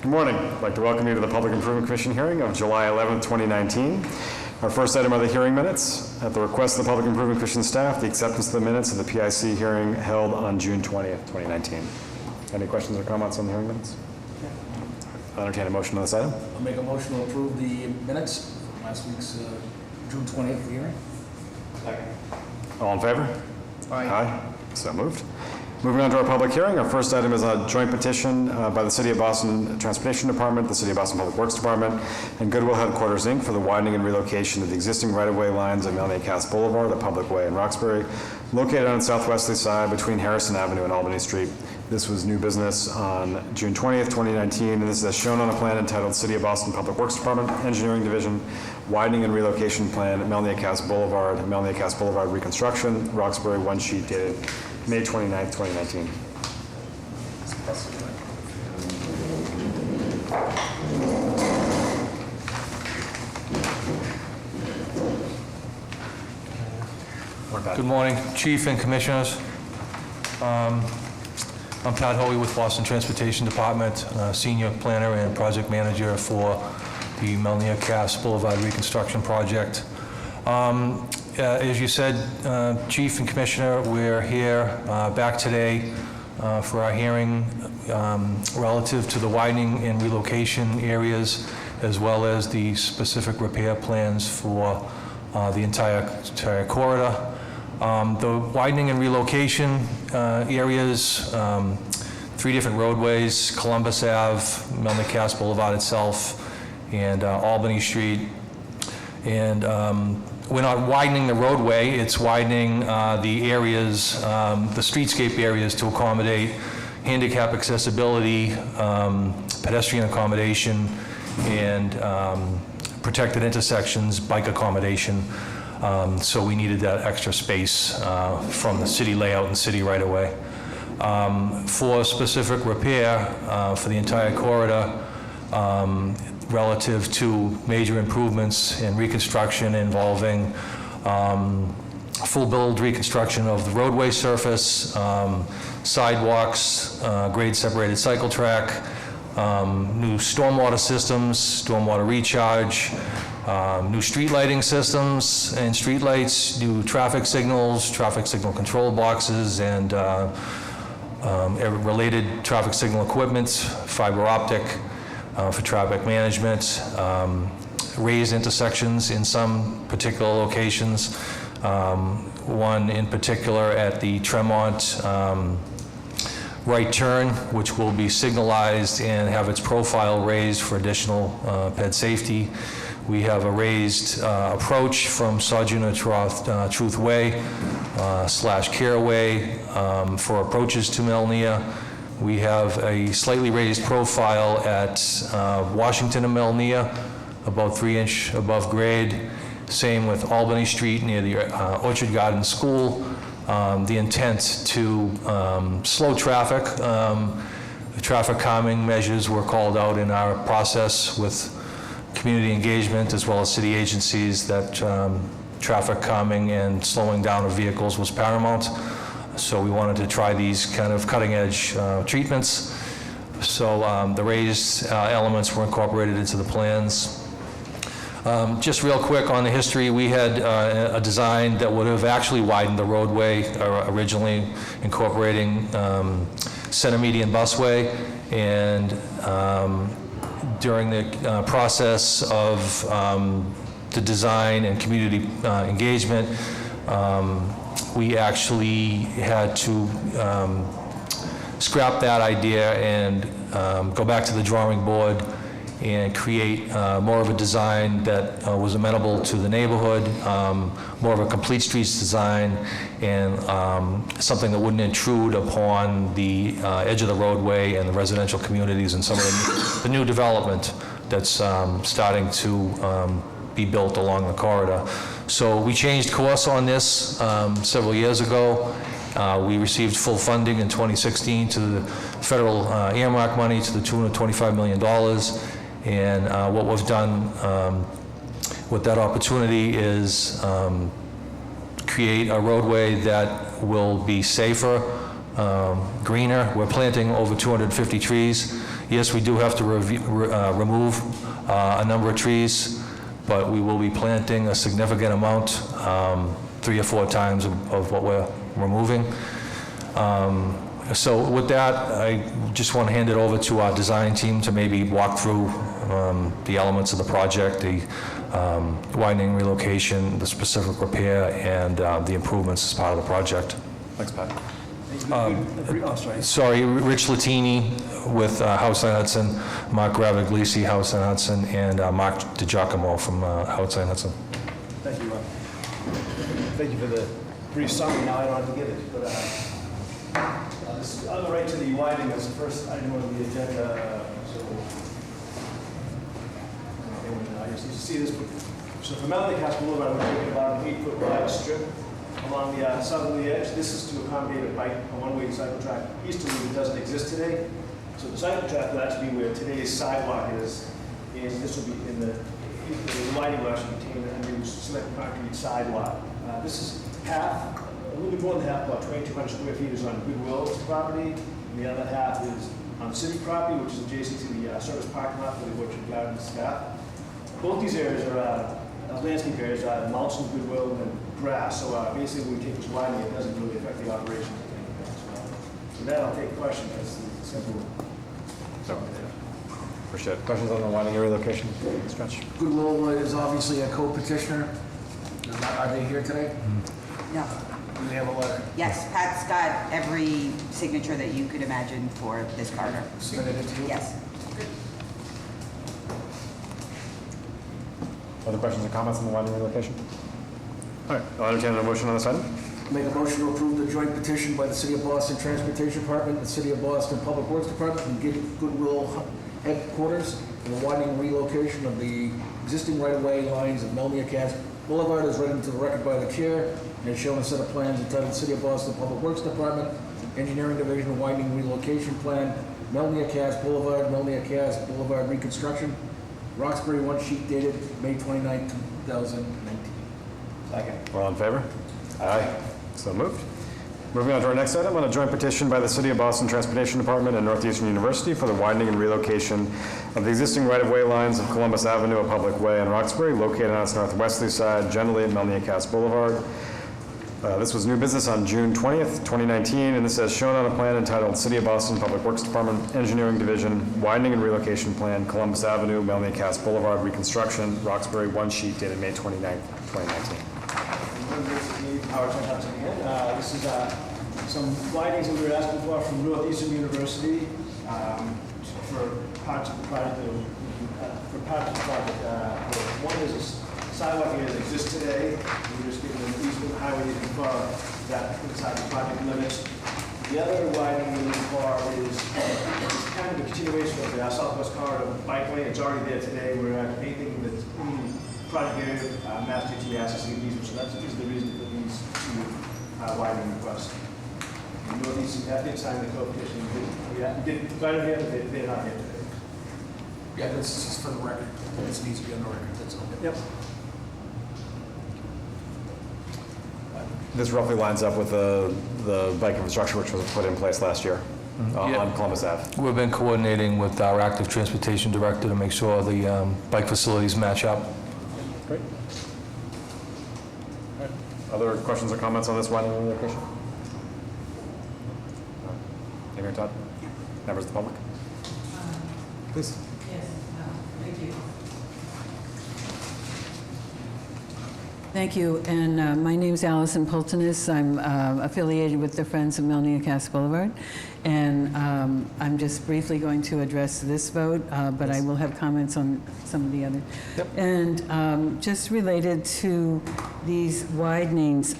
Good morning. I'd like to welcome you to the Public Improvement Commission hearing of July 11th, 2019. Our first item are the hearing minutes. At the request of the Public Improvement Commission staff, the acceptance of the minutes of the PIC hearing held on June 20th, 2019. Any questions or comments on the hearing minutes? I'll entertain a motion on this item. I'll make a motion to approve the minutes from last week's June 20th hearing. Second. All in favor? Aye. Aye. So moved. Moving on to our public hearing, our first item is a joint petition by the City of Boston Transportation Department, the City of Boston Public Works Department, and Goodwill Headquarters, Inc. for the widening and relocation of the existing right-of-way lines of Melnia Cass Boulevard, a public way in Roxbury, located on the southwesterly side between Harrison Avenue and Albany Street. This was new business on June 20th, 2019, and this is as shown on a plan entitled City of Boston Public Works Department, Engineering Division, Widening and Relocation Plan, Melnia Cass Boulevard Reconstruction, Roxbury, one sheet dated May 29th, 2019. Good morning, Chief and Commissioners. I'm Pat Hoey with Boston Transportation Department, Senior Planner and Project Manager for the Melnia Cass Boulevard Reconstruction Project. As you said, Chief and Commissioner, we're here back today for our hearing relative to the widening and relocation areas, as well as the specific repair plans for the entire corridor. The widening and relocation areas, 3 different roadways: Columbus Ave, Melnia Cass Boulevard itself, and Albany Street. And we're not widening the roadway, it's widening the areas, the streetscape areas, to accommodate handicap accessibility, pedestrian accommodation, and protected intersections, bike accommodation. So we needed that extra space from the city layout and city right away. For specific repair for the entire corridor, relative to major improvements in reconstruction involving full build reconstruction of the roadway surface, sidewalks, grade separated cycle track, new stormwater systems, stormwater recharge, new street lighting systems and street lights, new traffic signals, traffic signal control boxes, and related traffic signal equipment, fiber optic, for traffic management, raised intersections in some particular locations. One in particular at the Tremont right turn, which will be signalized and have its profile raised for additional ped safety. We have a raised approach from Sergeant Truth Way / Care Way for approaches to Melnia. We have a slightly raised profile at Washington and Melnia, about 3 inch above grade. Same with Albany Street near the Orchard Garden School. The intent to slow traffic. The traffic calming measures were called out in our process with community engagement as well as city agencies that traffic calming and slowing down of vehicles was paramount. So we wanted to try these kind of cutting-edge treatments. So the raised elements were incorporated into the plans. Just real quick on the history, we had a design that would have actually widened the roadway, originally incorporating center median busway, and during the process of the design and community engagement, we actually had to scrap that idea and go back to the drawing board and create more of a design that was amenable to the neighborhood, more of a complete streets design, and something that wouldn't intrude upon the edge of the roadway and the residential communities and some of the new development that's starting to be built along the corridor. So we changed course on this several years ago. We received full funding in 2016 to the federal earmark money to the tune of $25 million. And what we've done with that opportunity is create a roadway that will be safer, greener. We're planting over 250 trees Yes, we do have to remove a number of trees, but we will be planting a significant amount, 3 or 4 times of what we're removing. So with that, I just want to hand it over to our design team to maybe walk through the elements of the project, the widening relocation, the specific repair, and the improvements as part of the project. Thanks, Pat. Sorry, Rich Latini with House on Hudson, Mark Ravaglisi, House on Hudson, and Mark DiGiacomo from House on Hudson. Thank you, Ron. Thank you for the brief summary. Now I don't have to give it, but on the right to the widening, that's the first item on the agenda. So, you see this. So from Melanie Cass Boulevard, we're taking about an 8-foot wide strip along the southerly edge. This is to accommodate a bike, a one-way cycle track easterly that doesn't exist today. So the cycle track will actually be where today's sidewalk is, and this will be in the lighting will actually contain a new cement concrete sidewalk. This is half, a little bit more than half, about 2,200 square feet is on Goodwill's property, and the other half is on city property, which is adjacent to the service parking lot for the Orchard Garden staff. Both these areas are landscape areas, mulch and Goodwill and grass. So basically, when we take this widening, it doesn't really affect the operations of anything. So that I'll take a question. That's the simple. Appreciate it. Questions on the widening and relocation? Stretch. Goodwill is obviously a co-petitioner. Are they here today? No. Do they have a letter? Yes, Pat's got every signature that you could imagine for this corridor. Submitted it to you? Yes. Other questions or comments on the widening and relocation? All right, I'll entertain a motion on this item. Make a motion to approve the joint petition by the City of Boston Transportation Department, the City of Boston Public Works Department, and Goodwill headquarters for the widening and relocation of the existing right-of-way lines of Melnia Cass Boulevard as read into the record by the chair, and as shown in a set of plans entitled City of Boston Public Works Department, Engineering Division Widening Relocation Plan, Melnia Cass Boulevard Reconstruction, Roxbury, one sheet dated May 29, 2019. Second. We're all in favor? Aye. So moved. Moving on to our next item, on a joint petition by the City of Boston Transportation Department and Northeastern University for the widening and relocation of the existing right-of-way lines of Columbus Avenue, a public way in Roxbury, located on its northwesterly side, generally at Melnia Cass Boulevard. This was new business on June 20th, 2019, and this is shown on a plan entitled City of Boston Public Works Department Engineering Division Widening and Relocation Plan, Columbus Avenue, Melnia Cass Boulevard Reconstruction, Roxbury, one sheet dated May 29th, 2019. This is some findings that we were asking for from Northeastern University for parts of the project. One is a sidewalk here that exists today. We're just giving them easement highway for that inside the project limits. The other widening we're looking for is kind of a continuation of the Southwest Corridor bikeway. It's already there today. We're painting the project area, Mass DOT accessing the easement. So that's the reason for these two widening requests. And Northeastern did sign the co-petition. We did invite them here, but they're not here today. Yeah, this is for the record. This needs to be on the record, that's all. Yep. This roughly lines up with the bike infrastructure which was put in place last year on Columbus Ave. We've been coordinating with our active transportation director to make sure the bike facilities match up. Great. All right. Other questions or comments on this widening and relocation? Amy or Todd? Members of the public? Please. Yes, thank you. Thank you, and my name is Allison Pultenus. I'm affiliated with the Friends of Melnia Cass Boulevard, and I'm just briefly going to address this vote, but I will have comments on some of the other. Yep. And just related to these widenings,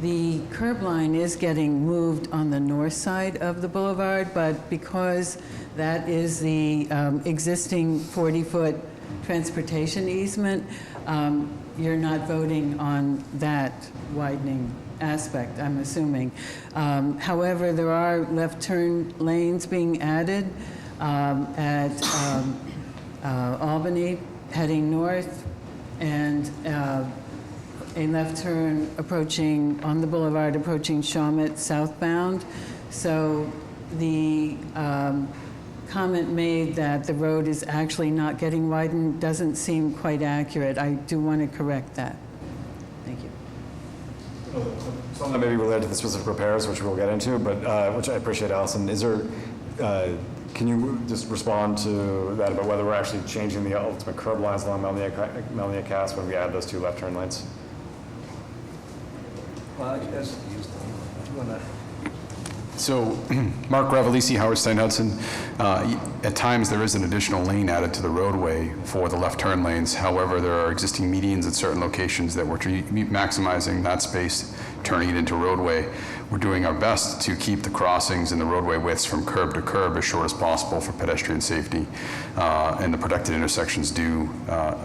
the curb line is getting moved on the north side of the boulevard, but because that is the existing 40-foot transportation easement, you're not voting on that widening aspect, I'm assuming. However, there are left turn lanes being added at Albany heading north, and a left turn approaching on the boulevard approaching Shawmut southbound. So the comment made that the road is actually not getting widened doesn't seem quite accurate. I do want to correct that. Thank you. Some that may be related to the specific repairs, which we'll get into, but, which I appreciate, Allison. Is there, can you just respond to that about whether we're actually changing the ultimate curb lines along Melnia Cass when we add those 2 left turn lanes? Well, I guess, you want to... So, Mark Ravelisi, Howard Stein Hudson. At times, there is an additional lane added to the roadway for the left turn lanes. However, there are existing medians at certain locations that we're maximizing that space, turning it into roadway. We're doing our best to keep the crossings and the roadway widths from curb to curb as short as possible for pedestrian safety. And the protected intersections do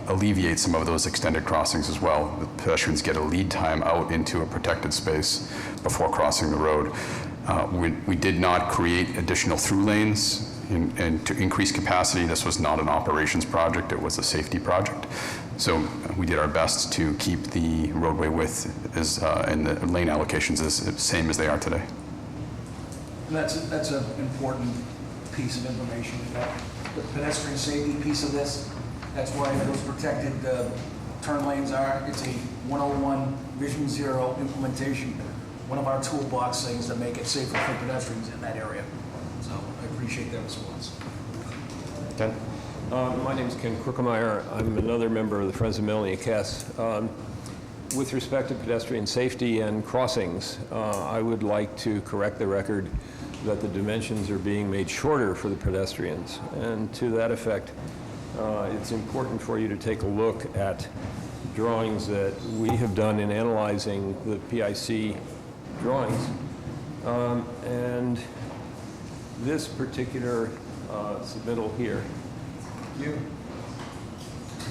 alleviate some of those extended crossings as well. The pedestrians get a lead time out into a protected space before crossing the road. We did not create additional through lanes and to increase capacity. This was not an operations project, it was a safety project. So we did our best to keep the roadway width and the lane allocations as same as they are today. And that's an important piece of information, that the pedestrian safety piece of this. That's why those protected turn lanes are. It's a 101 Vision Zero implementation. One of our toolbox things to make it safer for pedestrians in that area. So I appreciate that response. Ken? My name is Ken Krookemeyer. I'm another member of the Friends of Melnia Cass. With respect to pedestrian safety and crossings, I would like to correct the record that the dimensions are being made shorter for the pedestrians. And to that effect, it's important for you to take a look at drawings that we have done in analyzing the PIC drawings. And this particular submittal here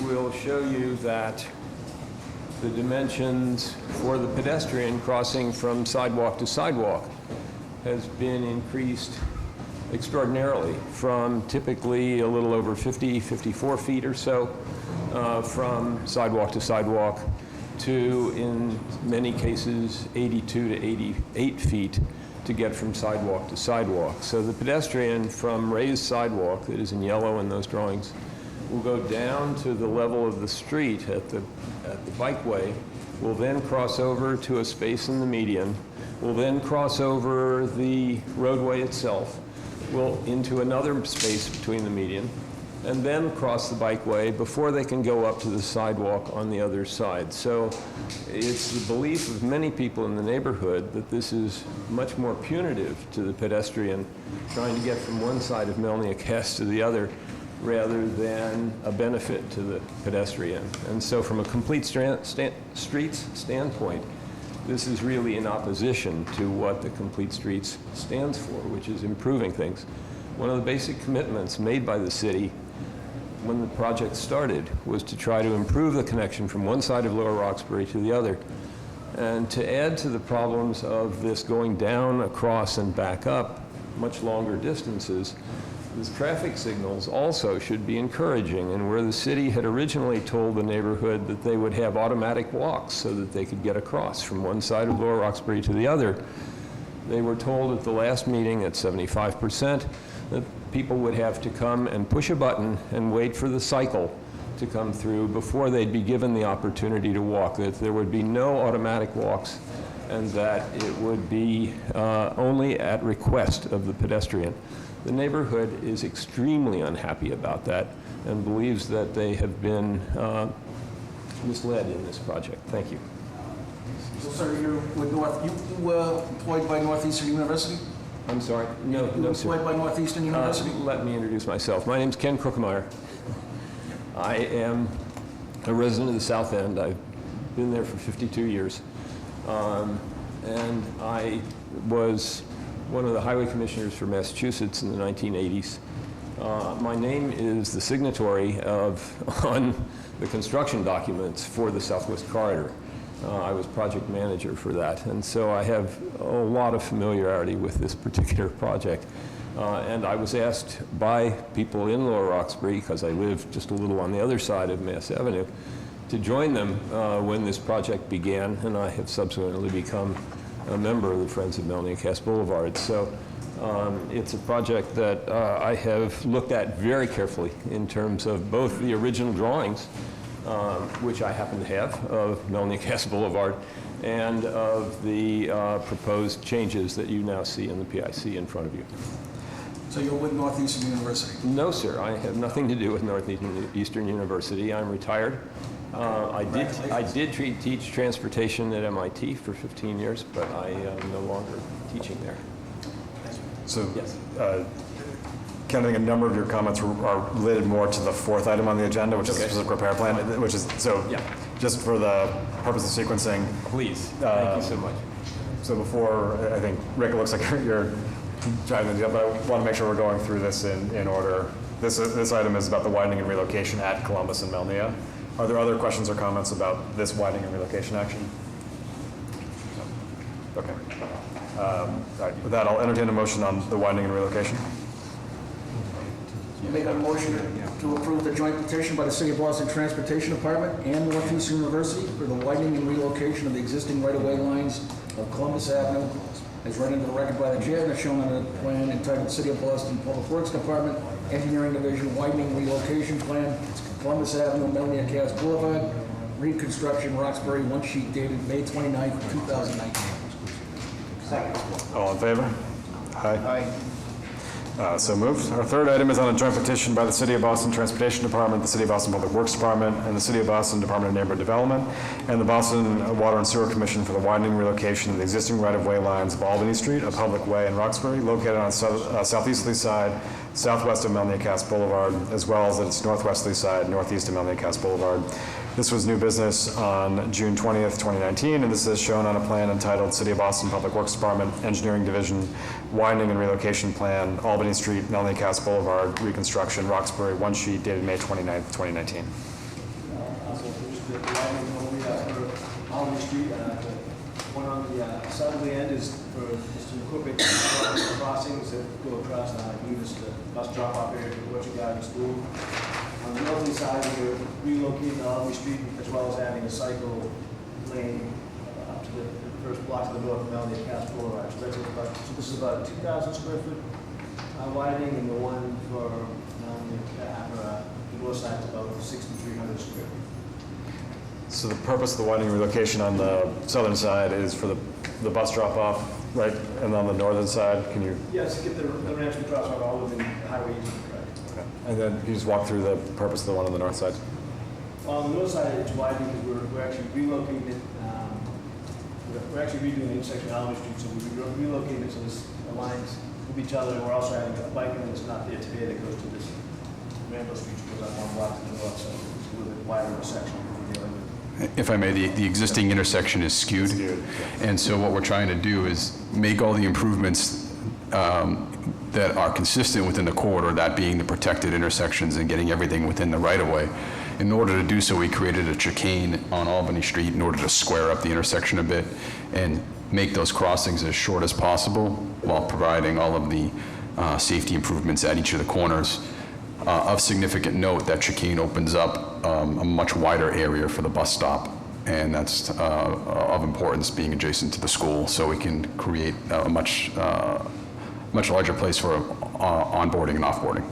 will show you that the dimensions for the pedestrian crossing from sidewalk to sidewalk has been increased extraordinarily from typically a little over 54 feet or so from sidewalk to sidewalk to, in many cases, 82 to 88 feet to get from sidewalk to sidewalk. So the pedestrian from raised sidewalk, that is in yellow in those drawings, will go down to the level of the street at the bikeway, will then cross over to a space in the median, will then cross over the roadway itself, will into another space between the median, and then cross the bikeway before they can go up to the sidewalk on the other side. So it's the belief of many people in the neighborhood that this is much more punitive to the pedestrian trying to get from one side of Melnia Cass to the other rather than a benefit to the pedestrian. And so from a complete streets standpoint, this is really in opposition to what the Complete Streets stands for, which is improving things. One of the basic commitments made by the city when the project started was to try to improve the connection from one side of Lower Roxbury to the other. And to add to the problems of this going down, across, and back up much longer distances, these traffic signals also should be encouraging. And where the city had originally told the neighborhood that they would have automatic walks so that they could get across from one side of Lower Roxbury to the other, they were told at the last meeting at 75% that people would have to come and push a button and wait for the cycle to come through before they'd be given the opportunity to walk, that there would be no automatic walks, and that it would be only at request of the pedestrian. The neighborhood is extremely unhappy about that and believes that they have been misled in this project. Thank you. So, sir, you're with you employed by Northeastern University? I'm sorry? No, You sir. employed by Northeastern University? Let me introduce myself. My name's Ken Krookemeyer. I am a resident of the South End. I've been there for 52 years. And I was one of the highway commissioners for Massachusetts in the 1980s. My name is the signatory on the construction documents for the Southwest Corridor. I was project manager for that, and so I have a lot of familiarity with this particular project. And I was asked by people in Lower Roxbury, because I live just a little on the other side of Mass Avenue, to join them when this project began, and I have subsequently become a member of the Friends of Melnia Cass Boulevard. So It's a project that I have looked at very carefully in terms of both the original drawings, which I happen to have, of Melnikas Boulevard, and of the proposed changes that you now see in the PIC in front of you. So you're with Northeastern University? No, sir, I have nothing to do with Northeastern University. I'm retired. I did teach transportation at MIT for 15 years, but I am no longer teaching there. So, Yes. Ken, I think a number of your comments are related more to the fourth item on the agenda, which is the Okay. specific repair plan, which is, so, Yeah. just for the purpose of sequencing, Please, thank you so much. so before, I think, Rick, it looks like you're driving the deal, but I want to make sure we're going through this in order. This item is about the widening and relocation at Columbus and Melnia. Are there other questions or comments about this widening and relocation action? No. Okay. All right, with that, I'll entertain a motion on the widening and relocation. Make a motion to approve the joint petition by the City of Boston Transportation Department and Northeastern University for the widening and relocation of the existing right-of-way lines of Columbus Avenue, as read into the record by the chair and as shown on the plan entitled City of Boston Public Works Department, Engineering Division, Widening Relocation Plan, Columbus Avenue, Melnia Cass Boulevard, reconstruction, Roxbury, one sheet dated May 29, 2019. All in favor? Aye. So moved. Our third item is on a joint petition by the City of Boston Transportation Department, the City of Boston Public Works Department, and the City of Boston Department of Neighborhood Development, and the Boston Water and Sewer Commission for the widening and relocation of the existing right-of-way lines of Albany Street, a public way in Roxbury, located on southeasterly side, southwest of Melnia Cass Boulevard, as well as at its northwesterly side, northeast of Melnia Cass Boulevard. This was new business on June 20th, 2019, and this is shown on a plan entitled City of Boston Public Works Department, Engineering Division, Widening and Relocation Plan, Albany Street, Melnia Cass Boulevard, Reconstruction, Roxbury, one sheet dated May 29th, 2019. Also, just the widening only for Albany Street, the one on the southerly end is just to incorporate the crossings that go across the Venus, the bus drop-off area to Orchard Garden School. On the northerly side, we're relocating Albany Street as well as adding a cycle lane up to the first block to the north of Melnia Cass Boulevard. So this is about 2,000 square foot widening, and the one for the north side is about 6,300 square feet. So the purpose of the widening and relocation on the southern side is for the bus drop-off, right? And on the northern side, can you? Yes, get the ramps and crosswalk all within highway easement, correct? Okay. And then can you just walk through the purpose of the one on the north side? On the north side, it's widening because we're actually relocating it. We're actually redoing the intersection of Albany Street, so we're relocating it so this aligns with each other. And we're also adding a bike lane that's not there today that goes to this Randall Street, which goes up one block to the north, so it's a little bit wider of a section we're dealing with. If I may, the existing intersection is skewed. And so what we're trying to do is make all the improvements that are consistent within the corridor, that being the protected intersections and getting everything within the right-of-way. In order to do so, we created a chicane on Albany Street in order to square up the intersection a bit and make those crossings as short as possible while providing all of the safety improvements at each of the corners. Of significant note, that chicane opens up a much wider area for the bus stop, and that's of importance being adjacent to the school, so we can create a much larger place for onboarding and offboarding.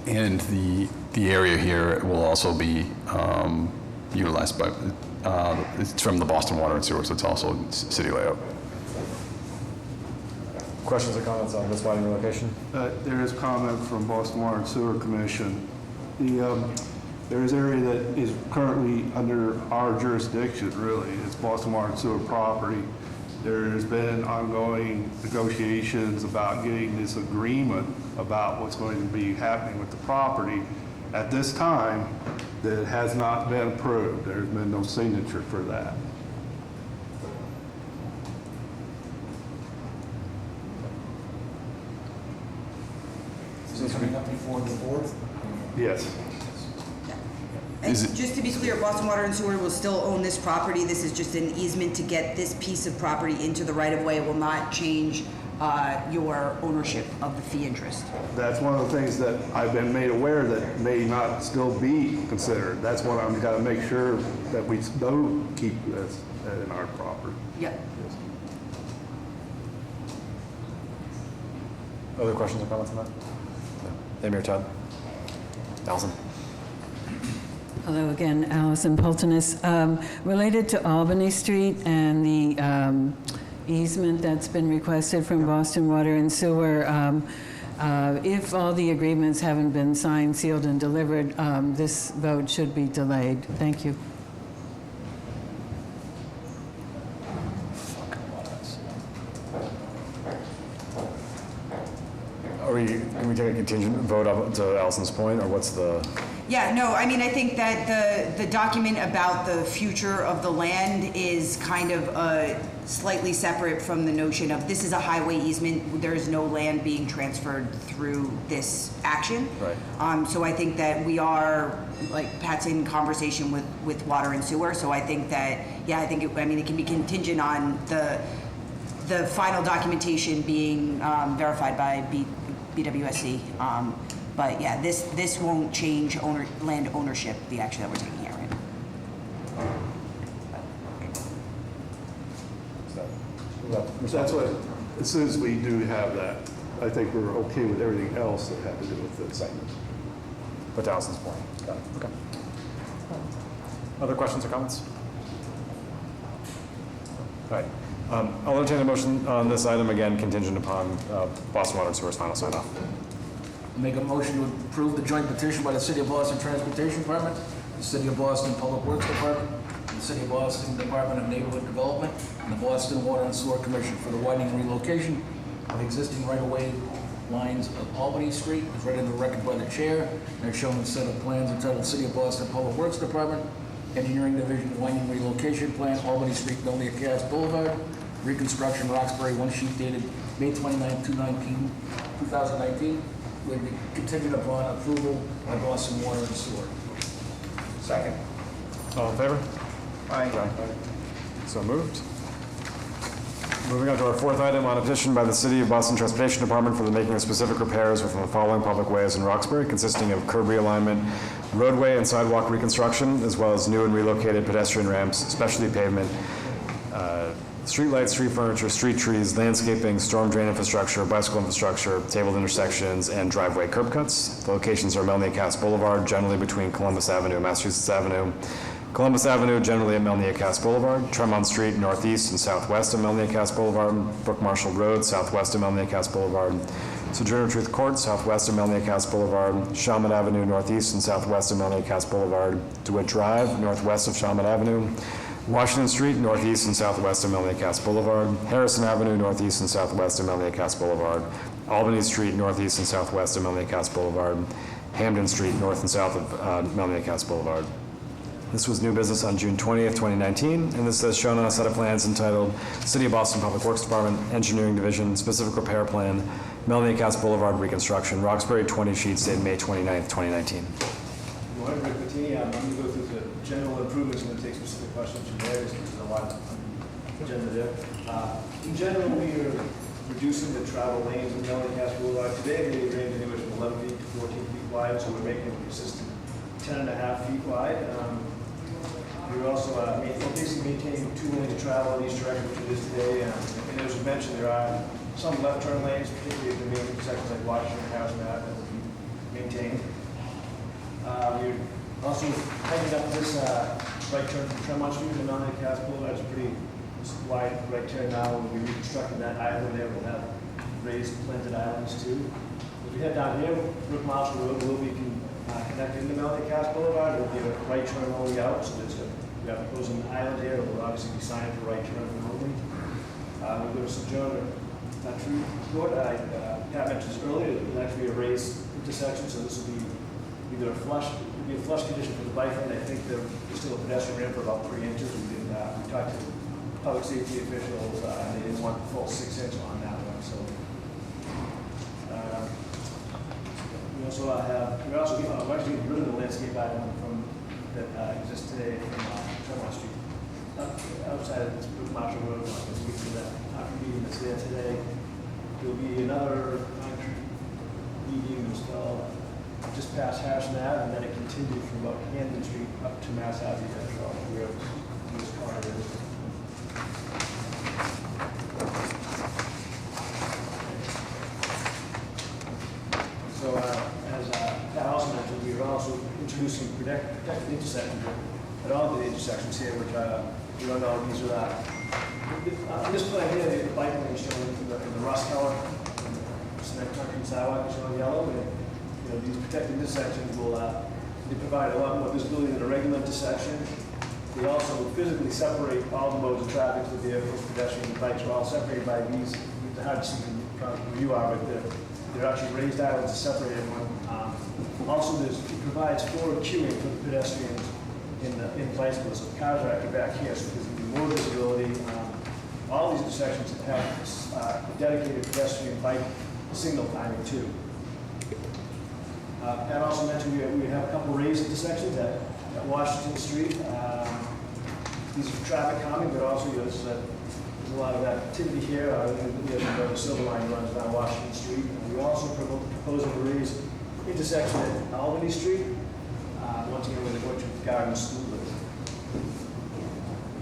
And the area here will also be utilized by, it's from the Boston Water and Sewer, so it's also city layout. Questions or comments on this widening relocation? There is comment from Boston Water and Sewer Commission. There is area that is currently under our jurisdiction, really. It's Boston Water and Sewer property. There's been ongoing negotiations about getting this agreement about what's going to be happening with the property. At this time, that has not been approved. There's been no signature for that. Is it coming up before the board? Yes. And Is it- just to be clear, Boston Water and Sewer will still own this property. This is just an easement to get this piece of property into the right-of-way. It will not change your ownership of the fee interest. That's one of the things that I've been made aware that may not still be considered. That's what I'm got to make sure that we don't keep this in our property. Yep. Other questions or comments on that? No. Amy or Todd? Allison? Hello again, Allison Pulteness. Related to Albany Street and the easement that's been requested from Boston Water and Sewer, if all the agreements haven't been signed, sealed, and delivered, this vote should be delayed. Thank you. Can we take a contingent vote up to Allison's point, or what's the? Yeah, no, I mean, I think that the document about the future of the land is kind of slightly separate from the notion of this is a highway easement, there is no land being transferred through this action. Right. So I think that we are, like, Pat's in conversation with Water and Sewer, so I think that, yeah, it can be contingent on the final documentation being verified by BWSC. But yeah, this won't change land ownership, the action that we're taking here, right? That's what, as soon as we do have that, I think we're okay with everything else that had to do with the assignment. But to Allison's point. Got it. Okay. Other questions or comments? All right. I'll entertain a motion on this item, again, contingent upon Boston Water and Sewer's final sign-off. Make a motion to approve the joint petition by the City of Boston Transportation Department, the City of Boston Public Works Department, the City of Boston Department of Neighborhood Development, and the Boston Water and Sewer Commission for the widening and relocation of existing right-of-way lines of Albany Street, as read into the record by the chair, and as shown in the set of plans entitled City of Boston Public Works Department, Engineering Division Widening Relocation Plan, Albany Street, Melnia Cass Boulevard, Reconstruction, Roxbury, one sheet dated May 29, 2019, with the contingent upon approval by Boston Water and Sewer. Second. All in favor? Aye. So moved. Moving on to our fourth item, on a petition by the City of Boston Transportation Department for the making of specific repairs within the following public ways in Roxbury, consisting of curb realignment, roadway and sidewalk reconstruction, as well as new and relocated pedestrian ramps, specialty pavement, street lights, street furniture, street trees, landscaping, storm drain infrastructure, bicycle infrastructure, tabled intersections, and driveway curb cuts. The locations are Melnia Cass Boulevard, generally between Columbus Avenue and Massachusetts Avenue, Columbus Avenue, generally at Melnia Cass Boulevard, Tremont Street, northeast and southwest of Melnia Cass Boulevard, Brook Marshall Road, southwest of Melnia Cass Boulevard, Sojourner Truth Court, southwest of Melnia Cass Boulevard, Shawmut Avenue, northeast and southwest of Melnia Cass Boulevard, DeWitt Drive, northwest of Shawmut Avenue, Washington Street, northeast and southwest of Melnia Cass Boulevard, Harrison Avenue, northeast and southwest of Melnia Cass Boulevard, Albany Street, northeast and southwest of Melnia Cass Boulevard, Hamden Street, north and south of Melnia Cass Boulevard. This was new business on June 20th, 2019, and this is shown on a set of plans entitled City of Boston Public Works Department, Engineering Division, Specific Repair Plan, Melnia Cass Boulevard Reconstruction, Roxbury, 20 sheets dated May 29th, 2019. Good morning, Rick Bettini. I'm going to go through the general improvements and then take specific questions from there, because there's a lot on the agenda there. In general, we are reducing the travel lanes in Melnia Cass Boulevard. Today, they range anywhere from 11 feet to 14 feet wide, so we're making them consistent 10.5 feet wide. We're also basically maintaining 2 lanes of travel in each direction, which it is today. And as you mentioned, there are some left turn lanes, particularly at the main intersections like Washington and Harrison Ave, that will be maintained. We're also tightening up this right turn from Tremont Street to Melnia Cass Boulevard. It's a pretty wide right turn now. We'll be reconstructing that island there. We'll have raised planted islands too. As we head down here, Brook Marshall Road will be connected into Melnia Cass Boulevard. It will be a right turn only out, so we have to close an island here. It will obviously be signed for right turn only. We'll go to Sojourner Truth Court. Pat mentioned this earlier. It will actually be a raised intersection, so this will be either a flush condition for the bike lane. I think there's still a pedestrian ramp for about 3 inches. We talked to public safety officials, and they didn't want the full 6 inch on that one. So we're actually getting rid of the landscape island that exists today from Tremont Street. Outside of this Brook Marshall Road, like this week for that meeting that's there today. There'll be another concrete median installed just past Harrison Ave, and then it continued from about Hamden Street up to Mass Ave, where this car is. protected intersections at all the intersections here, which we don't know, these are, on this plan here, the bike lane is shown in the rust color, and the cement concrete sidewalk is shown in yellow, and, you know, these protected intersections will, they provide a lot more visibility than a regular intersection. They also physically separate all the modes of traffic, the vehicles, pedestrians, and bikes are all separated by these, it's hard to see from where you are, but they're actually raised islands to separate everyone. Also, it provides forward queuing for the pedestrians in bicycles, so cars are actually back here, so there's going to be more visibility. All these intersections have dedicated pedestrian bike signal timing too. Pat also mentioned we have a couple raised intersections at Washington Street. These are traffic calming, but also there's a lot of activity here. The Silver Line runs down Washington Street. And we're also proposing to raise intersection at Albany Street, once again where the Orchard Garden School is.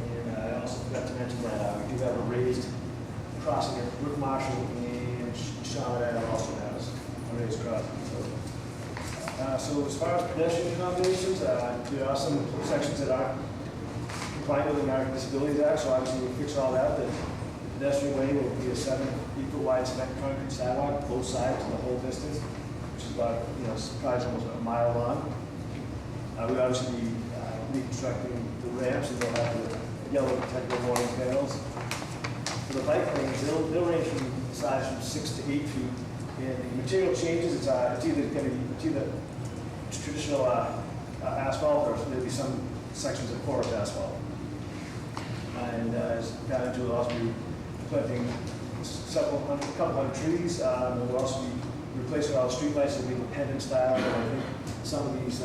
And I also forgot to mention that we do have a raised crossing at Brook Marshall and Chaminade also has a raised crossing. So as far as pedestrian accommodations, there are some sections that aren't compliant with the American Disabilities Act, so obviously we'll fix all that. The pedestrian lane will be a 7-foot wide cement concrete sidewalk, both sides and the whole distance, which is about, probably almost a mile long. We'll obviously be reconstructing the ramps, and they'll have the yellow protective warning panels. For the bike lanes, they'll range from size from 6 to 8 feet. And the material changes, it's either traditional asphalt, or there'll be some sections of porous asphalt. And as Pat and Julie will also be planting a couple hundred trees. We'll also be replacing all the streetlights that will be pendant style. And I think some of these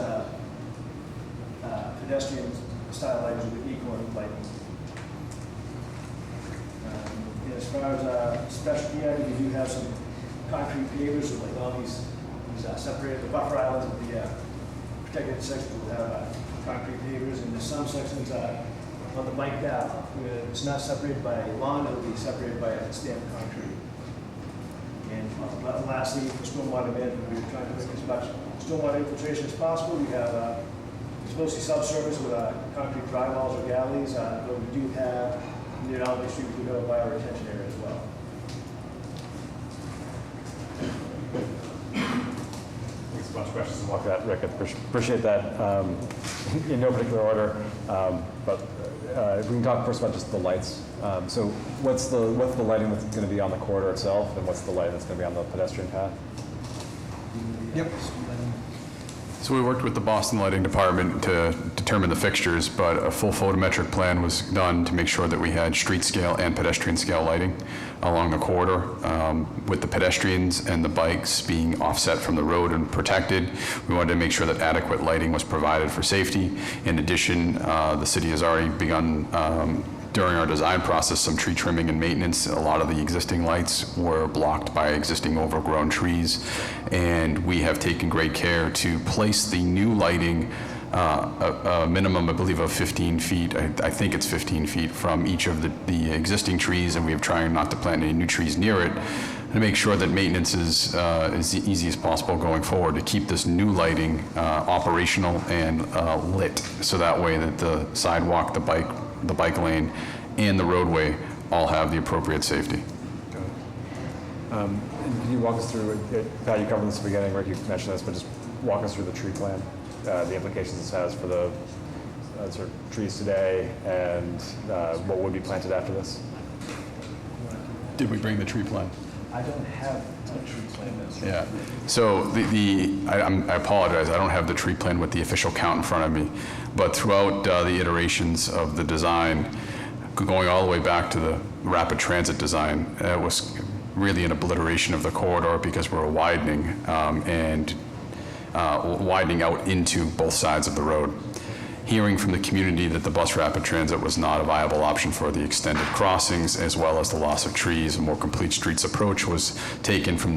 pedestrian style lights will be equal in lighting. As far as specialty items, we do have some concrete pavers, so like all these separated, the buffer islands of the protected sections will have concrete pavers, and there's some sections on the bike path where it's not separated by lawn, it'll be separated by a stamped concrete. And lastly, for stormwater management, we're trying to make as much stormwater infiltration as possible. We have it's mostly subsurface with concrete drywalls or galleys, but we do have near Albany Street, we do have a bioretention area as well. Thanks a bunch of questions and walk that, Rick. I appreciate that. In no particular order, but if we can talk first about just the lights. So what's the lighting that's going to be on the corridor itself, and what's the lighting that's going to be on the pedestrian path? Yep. So we worked with the Boston Lighting Department to determine the fixtures, but a full photometric plan was done to make sure that we had street scale and pedestrian scale lighting along the corridor, with the pedestrians and the bikes being offset from the road and protected. We wanted to make sure that adequate lighting was provided for safety. In addition, the city has already begun during our design process some tree trimming and maintenance. A lot of the existing lights were blocked by existing overgrown trees, and we have taken great care to place the new lighting a minimum, I believe, of 15 feet. I think it's 15 feet from each of the existing trees, and we have trying not to plant any new trees near it, and to make sure that maintenance is as easy as possible going forward, to keep this new lighting operational and lit, so that way that the sidewalk, the bike lane, and the roadway all have the appropriate safety. Can you walk us through, Pat, you covered this at the beginning, Rick, you mentioned this, but just walk us through the tree plan, the implications this has for the sort of trees today, and what would be planted after this? Did we bring the tree plan? I don't have a tree plan. Yeah. So I apologize. I don't have the tree plan with the official count in front of me, but throughout the iterations of the design, going all the way back to the rapid transit design, it was really an obliteration of the corridor because we're widening and widening out into both sides of the road. Hearing from the community that the bus rapid transit was not a viable option for the extended crossings, as well as the loss of trees, a more complete streets approach was taken from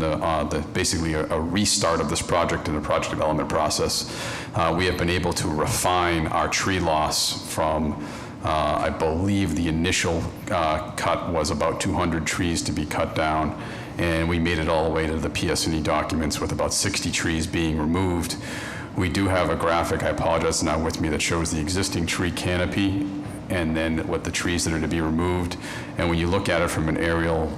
basically a restart of this project in the project development process. We have been able to refine our tree loss from, I believe the initial cut was about 200 trees to be cut down, and we made it all the way to the PS&E documents with about 60 trees being removed. We do have a graphic, I apologize, it's not with me, that shows the existing tree canopy and then what the trees that are to be removed. And when you look at it from an aerial,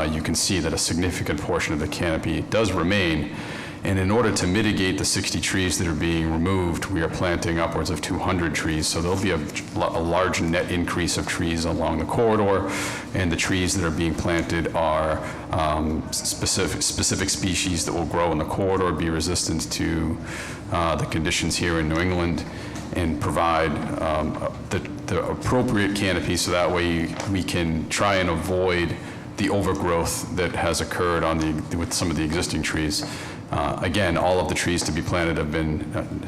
you can see that a significant portion of the canopy does remain. And in order to mitigate the 60 trees that are being removed, we are planting upwards of 200 trees. So there'll be a large net increase of trees along the corridor. And the trees that are being planted are specific species that will grow in the corridor, be resistant to the conditions here in New England, and provide the appropriate canopy so that way we can try and avoid the overgrowth that has occurred with some of the existing trees. Again, all of the trees to be planted have been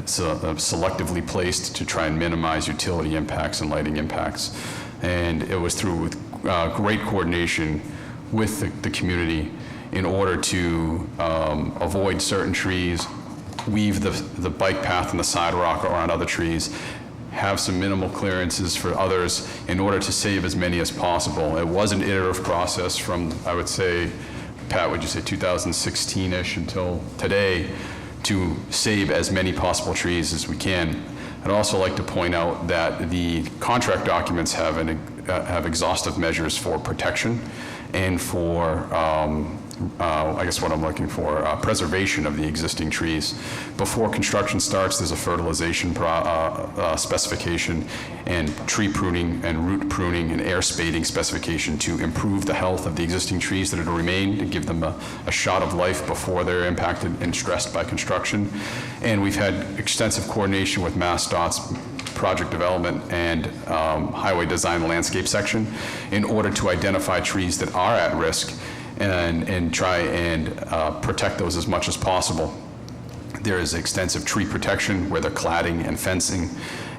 selectively placed to try and minimize utility impacts and lighting impacts. And it was through great coordination with the community in order to avoid certain trees, weave the bike path and the sidewalk around other trees, have some minimal clearances for others in order to save as many as possible. It was an iterative process from, I would say, Pat, would you say 2016-ish until today, to save as many possible trees as we can. I'd also like to point out that the contract documents have exhaustive measures for protection and for, I guess what I'm looking for, preservation of the existing trees. Before construction starts, there's a fertilization specification and tree pruning and root pruning and air spading specification to improve the health of the existing trees that are to remain, to give them a shot of life before they're impacted and stressed by construction. And we've had extensive coordination with MassDOT's project development and highway design landscape section in order to identify trees that are at risk and try and protect those as much as possible. There is extensive tree protection where they're cladding and fencing,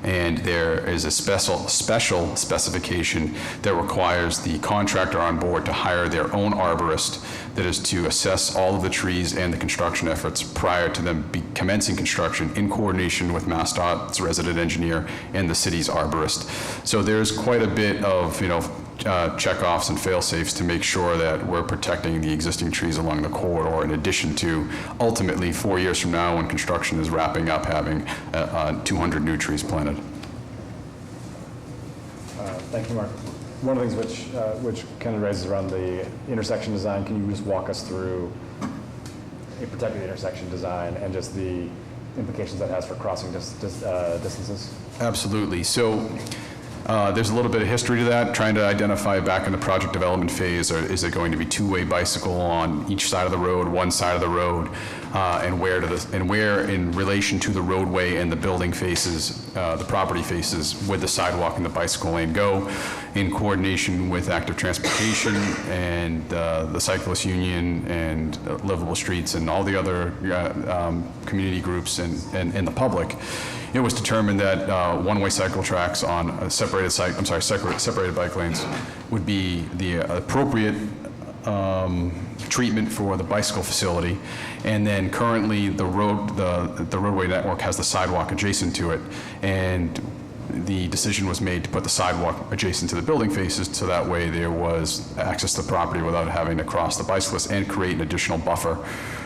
and there is a special specification that requires the contractor on board to hire their own arborist that is to assess all of the trees and the construction efforts prior to them commencing construction in coordination with MassDOT's resident engineer and the city's arborist. So there's quite a bit of, check-offs and fail-safes to make sure that we're protecting the existing trees along the corridor, in addition to ultimately 4 years from now when construction is wrapping up, having 200 new trees planted. Thank you, Mark. One of the things which kind of raises around the intersection design, can you just walk us through a protected intersection design and just the implications that has for crossing distances? Absolutely. So there's a little bit of history to that, trying to identify back in the project development phase, is it going to be two-way bicycle on each side of the road, one side of the road, and where in relation to the roadway and the building faces, the property faces, would the sidewalk and the bicycle lane go, in coordination with active transportation and the cyclist union and Livable Streets and all the other community groups and the public. It was determined that one-way cycle tracks on separated bike lanes would be the appropriate treatment for the bicycle facility. And then currently the roadway network has the sidewalk adjacent to it. And the decision was made to put the sidewalk adjacent to the building faces, so that way there was access to the property without having to cross the bicyclists and create an additional buffer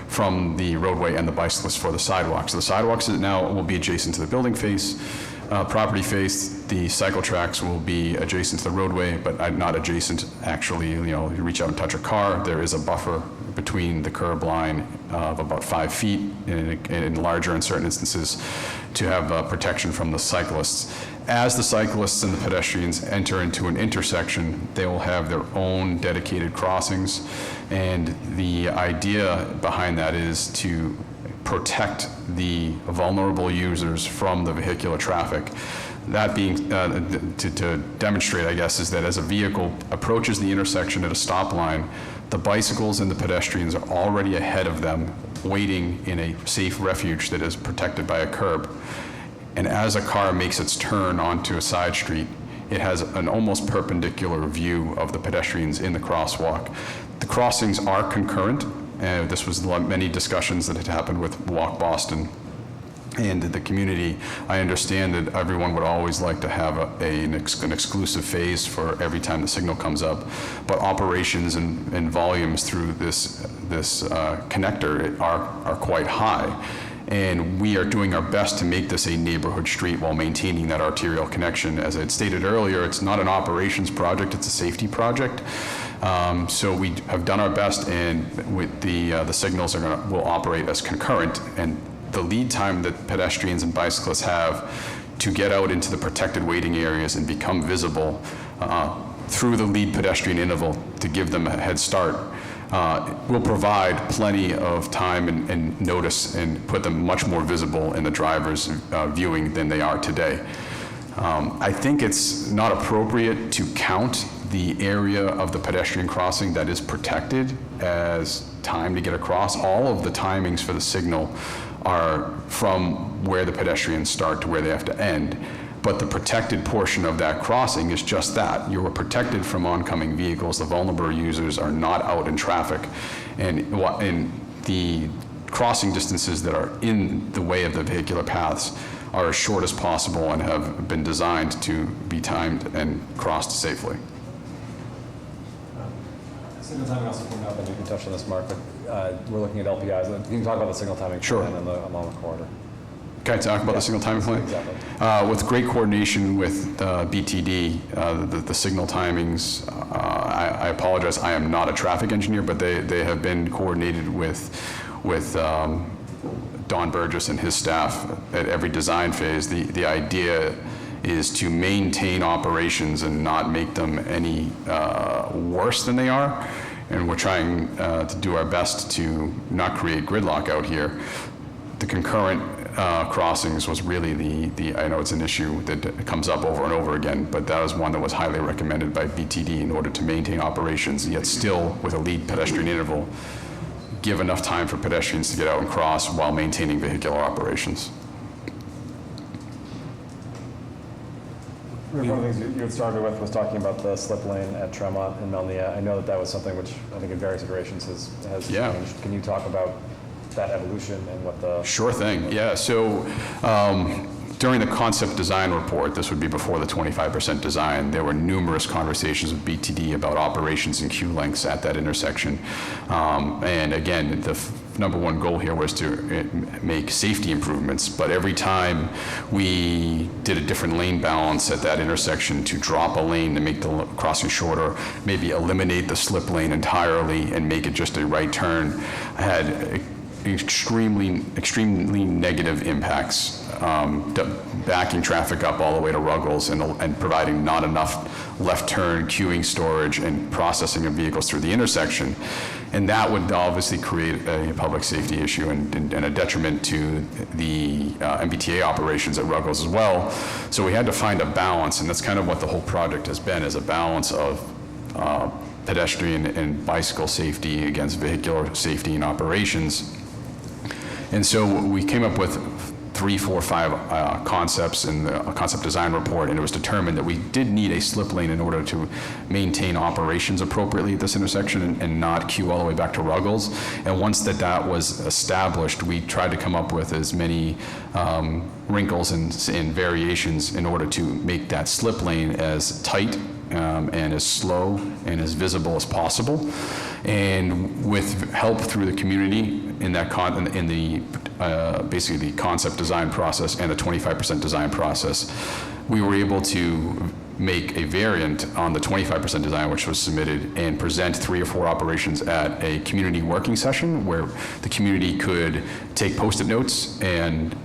from the roadway and the bicyclists for the sidewalks. So the sidewalks now will be adjacent to the building face, property face. The cycle tracks will be adjacent to the roadway, but not adjacent actually. You reach out and touch a car. There is a buffer between the curb line of about 5 feet, and larger in certain instances, to have protection from the cyclists. As the cyclists and the pedestrians enter into an intersection, they will have their own dedicated crossings. And the idea behind that is to protect the vulnerable users from the vehicular traffic. That being, to demonstrate, I guess, is that as a vehicle approaches the intersection at a stop line, the bicycles and the pedestrians are already ahead of them, waiting in a safe refuge that is protected by a curb. And as a car makes its turn onto a side street, it has an almost perpendicular view of the pedestrians in the crosswalk. The crossings are concurrent. This was many discussions that had happened with Walk Boston and the community. I understand that everyone would always like to have an exclusive phase for every time the signal comes up, but operations and volumes through this connector are quite high. And we are doing our best to make this a neighborhood street while maintaining that arterial connection. As I had stated earlier, it's not an operations project, it's a safety project. So we have done our best, and with the signals will operate as concurrent. And the lead time that pedestrians and bicyclists have to get out into the protected waiting areas and become visible through the lead pedestrian interval to give them a head start will provide plenty of time and notice and put them much more visible in the driver's viewing than they are today. I think it's not appropriate to count the area of the pedestrian crossing that is protected as time to get across. All of the timings for the signal are from where the pedestrians start to where they have to end. But the protected portion of that crossing is just that. You are protected from oncoming vehicles. The vulnerable users are not out in traffic. And the crossing distances that are in the way of the vehicular paths are as short as possible and have been designed to be timed and crossed safely. Signal timing also came up, and you can touch on this, Mark, but we're looking at LPIs. You can talk about the signal timing Sure. plan along the corridor. Can I talk about the signal timing plan? Exactly. With great coordination with BTD, the signal timings, I apologize, I am not a traffic engineer, but they have been coordinated with Don Burgess and his staff at every design phase. The idea is to maintain operations and not make them any worse than they are. And we're trying to do our best to not create gridlock out here. The concurrent crossings was really I know it's an issue that comes up over and over again, but that was one that was highly recommended by BTD in order to maintain operations, yet still with a lead pedestrian interval, give enough time for pedestrians to get out and cross while maintaining vehicular operations. One of the things you had started with was talking about the slip lane at Tremont and Melnia. I know that was something which I think in various iterations has Yeah. changed. Can you talk about that evolution and what the... Sure thing, yeah. So during the concept design report, this would be before the 25% design, there were numerous conversations with BTD about operations and queue lengths at that intersection. And again, the number one goal here was to make safety improvements, but every time we did a different lane balance at that intersection to drop a lane to make the crossing shorter, maybe eliminate the slip lane entirely and make it just a right turn, had extremely negative impacts, backing traffic up all the way to Ruggles and providing not enough left turn, queuing storage, and processing of vehicles through the intersection. And that would obviously create a public safety issue and a detriment to the MBTA operations at Ruggles as well. So we had to find a balance, and that's kind of what the whole project has been, is a balance of pedestrian and bicycle safety against vehicular safety and operations. And so we came up with 3, 4, 5 concepts in the concept design report, and it was determined that we did need a slip lane in order to maintain operations appropriately at this intersection and not queue all the way back to Ruggles. And once that was established, we tried to come up with as many wrinkles and variations in order to make that slip lane as tight and as slow and as visible as possible. And with help through the community in that basically the concept design process and the 25% design process, we were able to make a variant on the 25% design, which was submitted, and present 3 or 4 operations at a community working session where the community could take Post-it notes and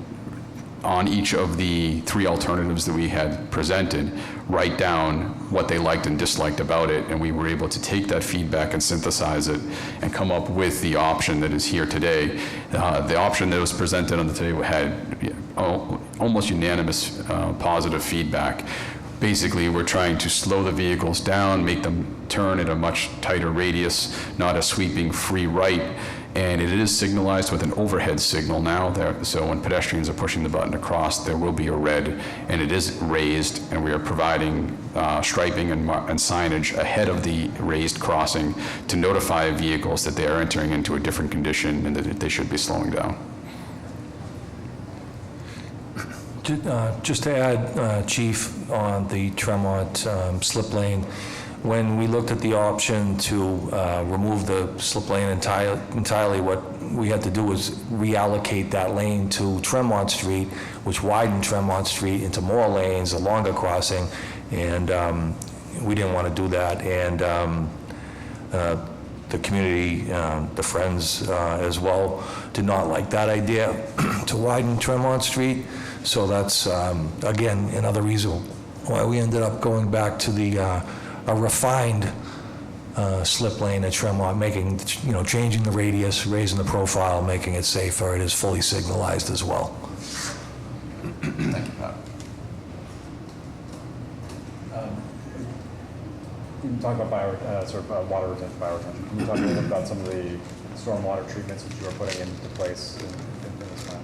on each of the 3 alternatives that we had presented, write down what they liked and disliked about it, and we were able to take that feedback and synthesize it and come up with the option that is here today. The option that was presented on the today had almost unanimous positive feedback. Basically, we're trying to slow the vehicles down, make them turn at a much tighter radius, not a sweeping free right. And it is signalized with an overhead signal now, so when pedestrians are pushing the button to cross, there will be a red, and it is raised, and we are providing striping and signage ahead of the raised crossing to notify vehicles that they are entering into a different condition and that they should be slowing down. Just to add, Chief, on the Tremont slip lane, when we looked at the option to remove the slip lane entirely, what we had to do was reallocate that lane to Tremont Street, which widened Tremont Street into more lanes, a longer crossing, and we didn't want to do that. And the community, the Friends as well, did not like that idea to widen Tremont Street. So that's, again, another reason why we ended up going back to a refined slip lane at Tremont, making, changing the radius, raising the profile, making it safer. It is fully signalized as well. Thank you, Pat. You can talk about water retention, bioretention. Can you talk a little bit about some of the stormwater treatments that you are putting into place in this plan?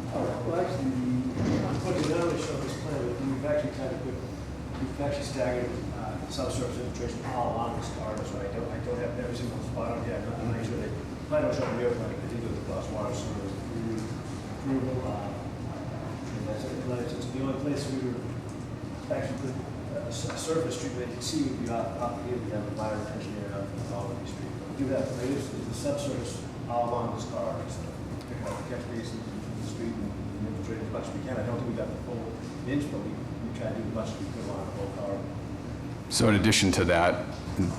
Well, actually, unfortunately, I don't show this plan, but we've actually staggered subsurface infiltration all along this corridor, so I don't have every single spot on here. I'm not sure they, I don't show the real plan, I think it was across water, so it was rural, and that's it. It's the only place we were actually put a surface treatment, you can see would be off here, we have a fire retention area on all of these streets. We do that, but it's the subsurface all along this corridor, so pick out the catch basins from the street and infiltrate as much as we can. I don't think we got the full inch, but we try to do as much as we could along the whole corridor. So in addition to that,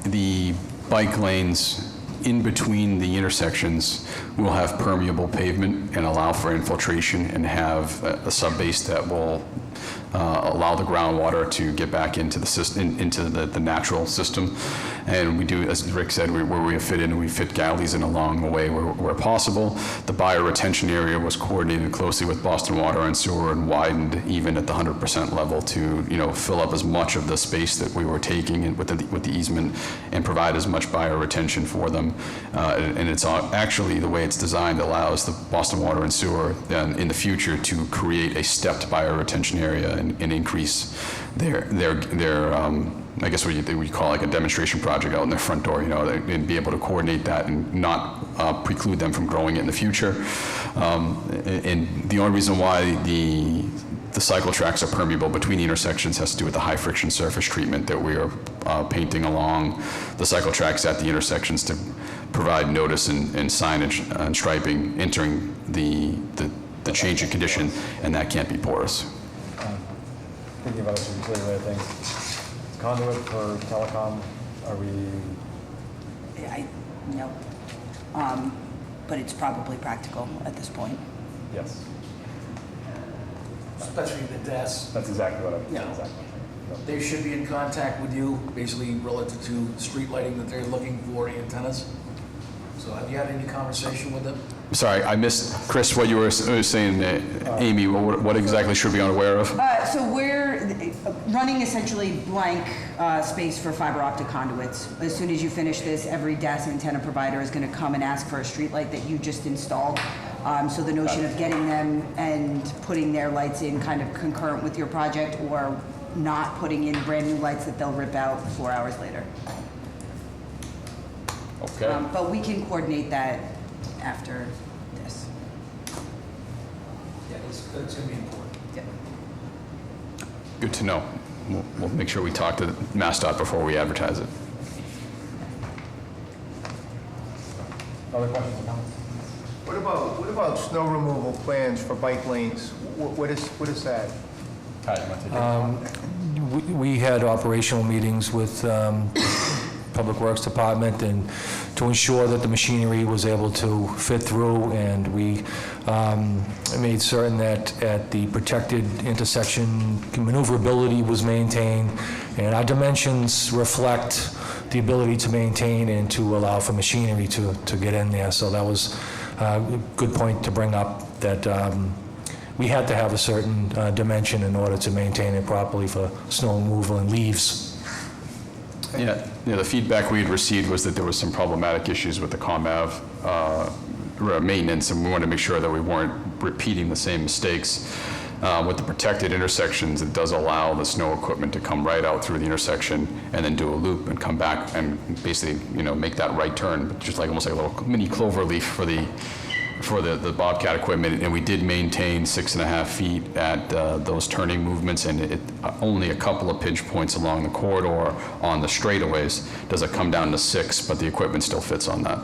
the bike lanes in between the intersections will have permeable pavement and allow for infiltration and have a sub-base that will allow the groundwater to get back into the system, into the natural system. And we do, as Rick said, where we fit in, we fit galleys in along the way where possible. The bioretention area was coordinated closely with Boston Water and Sewer and widened even at the 100% level to, fill up as much of the space that we were taking with the easement and provide as much bioretention for them. And it's actually, the way it's designed allows the Boston Water and Sewer in the future to create a stepped bioretention area and increase their I guess what we call like a demonstration project out in their front door, and be able to coordinate that and not preclude them from growing it in the future. And the only reason why the cycle tracks are permeable between the intersections has to do with the high friction surface treatment that we are painting along the cycle tracks at the intersections to provide notice and signage and striping entering the change in condition, and that can't be porous. Thinking about other utility things. Conduit for telecom, are we? No. But it's probably practical at this point. Yes. Especially the desks. That's exactly what I'm Yeah. exactly. They should be in contact with you, basically relative to street lighting that they're looking for antennas. So have you had any conversation with them? Sorry, I missed, Chris, what you were saying, Amy, what exactly should we be unaware of? So we're running essentially blank space for fiber optic conduits. As soon as you finish this, every DAS antenna provider is going to come and ask for a street light that you just installed. So the notion of getting them and putting their lights in kind of concurrent with your project, or not putting in brand new lights that they'll rip out 4 hours later. Okay. But we can coordinate that after this. Yeah, it's going to be important. Yep. Good to know. We'll make sure we talk to MassDOT before we advertise it. Other questions or comments? What about snow removal plans for bike lanes? What is that? Pat, you want to take it? We had operational meetings with Public Works Department and to ensure that the machinery was able to fit through, and we made certain that at the protected intersection, maneuverability was maintained, and our dimensions reflect the ability to maintain and to allow for machinery to get in there. So that was a good point to bring up, that we had to have a certain dimension in order to maintain it properly for snow removal and leaves. Yeah, the feedback we had received was that there was some problematic issues with the ComAv maintenance, and we wanted to make sure that we weren't repeating the same mistakes. With the protected intersections, it does allow the snow equipment to come right out through the intersection and then do a loop and come back and basically, make that right turn, just like almost like a little mini clover leaf for the for the Bobcat equipment, and we did maintain 6.5 feet at those turning movements, and only a couple of pinch points along the corridor on the straightaways does it come down to 6, but the equipment still fits on that.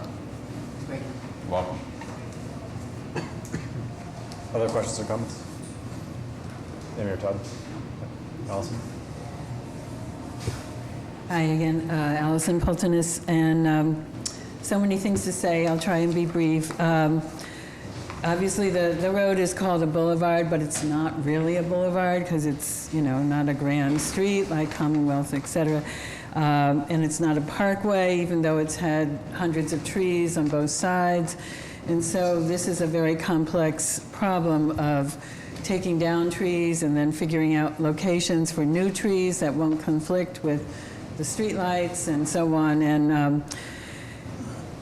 Thank you. Welcome. Other questions or comments? Amy or Todd? Allison? Hi again, Allison Pultenus, and so many things to say. I'll try and be brief. Obviously, the road is called a boulevard, but it's not really a boulevard because it's, not a grand street like Commonwealth, et cetera. And it's not a parkway, even though it's had hundreds of trees on both sides. And so this is a very complex problem of taking down trees and then figuring out locations for new trees that won't conflict with the streetlights and so on. And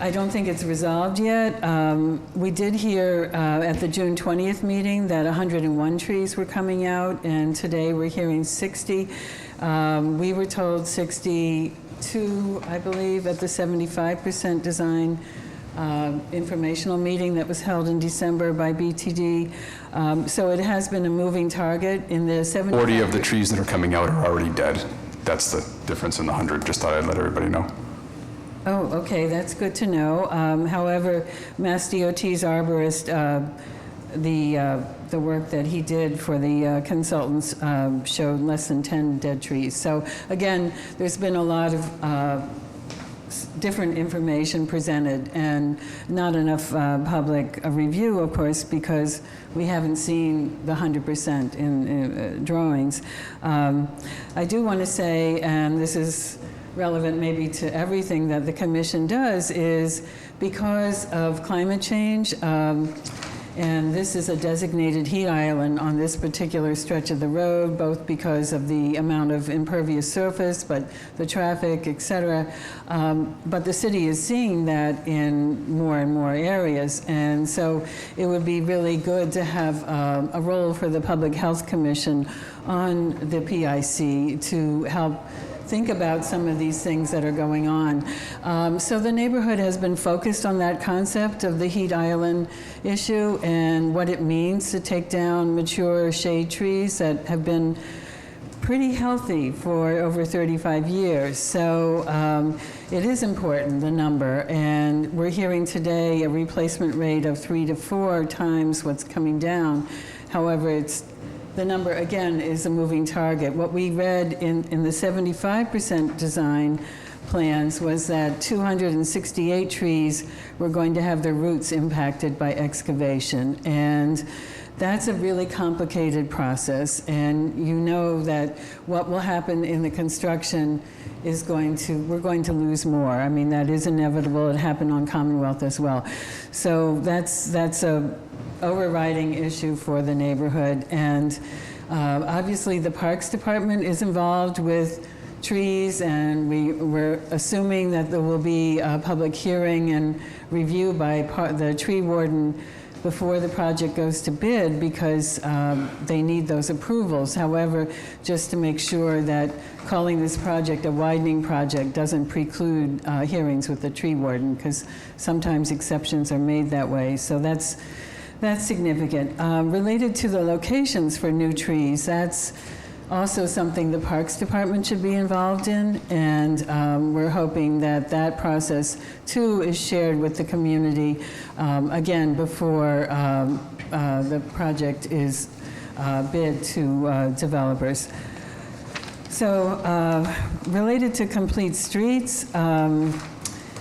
I don't think it's resolved yet. We did hear at the June 20th meeting that 101 trees were coming out, and today we're hearing 60. We were told 62, I believe, at the 75% design informational meeting that was held in December by BTD. So it has been a moving target. In the 40 of the trees that are coming out are already dead. That's the difference in the 100. Just thought I'd let everybody know. Oh, okay, that's good to know. However, Mass DOT's arborist, the work that he did for the consultants showed less than 10 dead trees. So again, there's been a lot of different information presented and not enough public review, of course, because we haven't seen the 100% in drawings. I do want to say, and this is relevant maybe to everything that the commission does, is because of climate change, and this is a designated heat island on this particular stretch of the road, both because of the amount of impervious surface, but the traffic, et cetera. But the city is seeing that in more and more areas. And so it would be really good to have a role for the Public Health Commission on the PIC to help think about some of these things that are going on. So the neighborhood has been focused on that concept of the heat island issue and what it means to take down mature shade trees that have been pretty healthy for over 35 years. So it is important, the number, and we're hearing today a replacement rate of 3 to 4 times what's coming down. However, the number, again, is a moving target. What we read in the 75% design plans was that 268 trees were going to have their roots impacted by excavation. And that's a really complicated process. And you know that what will happen in the construction is we're going to lose more. I mean, that is inevitable. It happened on Commonwealth as well. So that's a overriding issue for the neighborhood. And obviously the Parks Department is involved with trees, and we're assuming that there will be a public hearing and review by the tree warden before the project goes to bid, because they need those approvals. However, just to make sure that calling this project a widening project doesn't preclude hearings with the tree warden, because sometimes exceptions are made that way. So that's significant. Related to the locations for new trees, that's also something the Parks Department should be involved in, and we're hoping that that process too is shared with the community, again, before the project is bid to developers. So related to Complete Streets,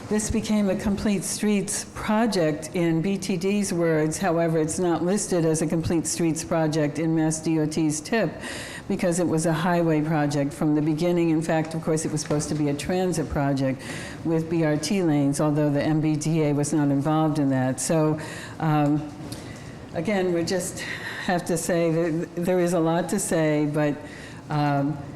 this became a Complete Streets project in BTD's words. However, it's not listed as a Complete Streets project in Mass DOT's TIP because it was a highway project from the beginning. In fact, of course, it was supposed to be a transit project with BRT lanes, although the MBTA was not involved in that. So again, we just have to say that there is a lot to say, but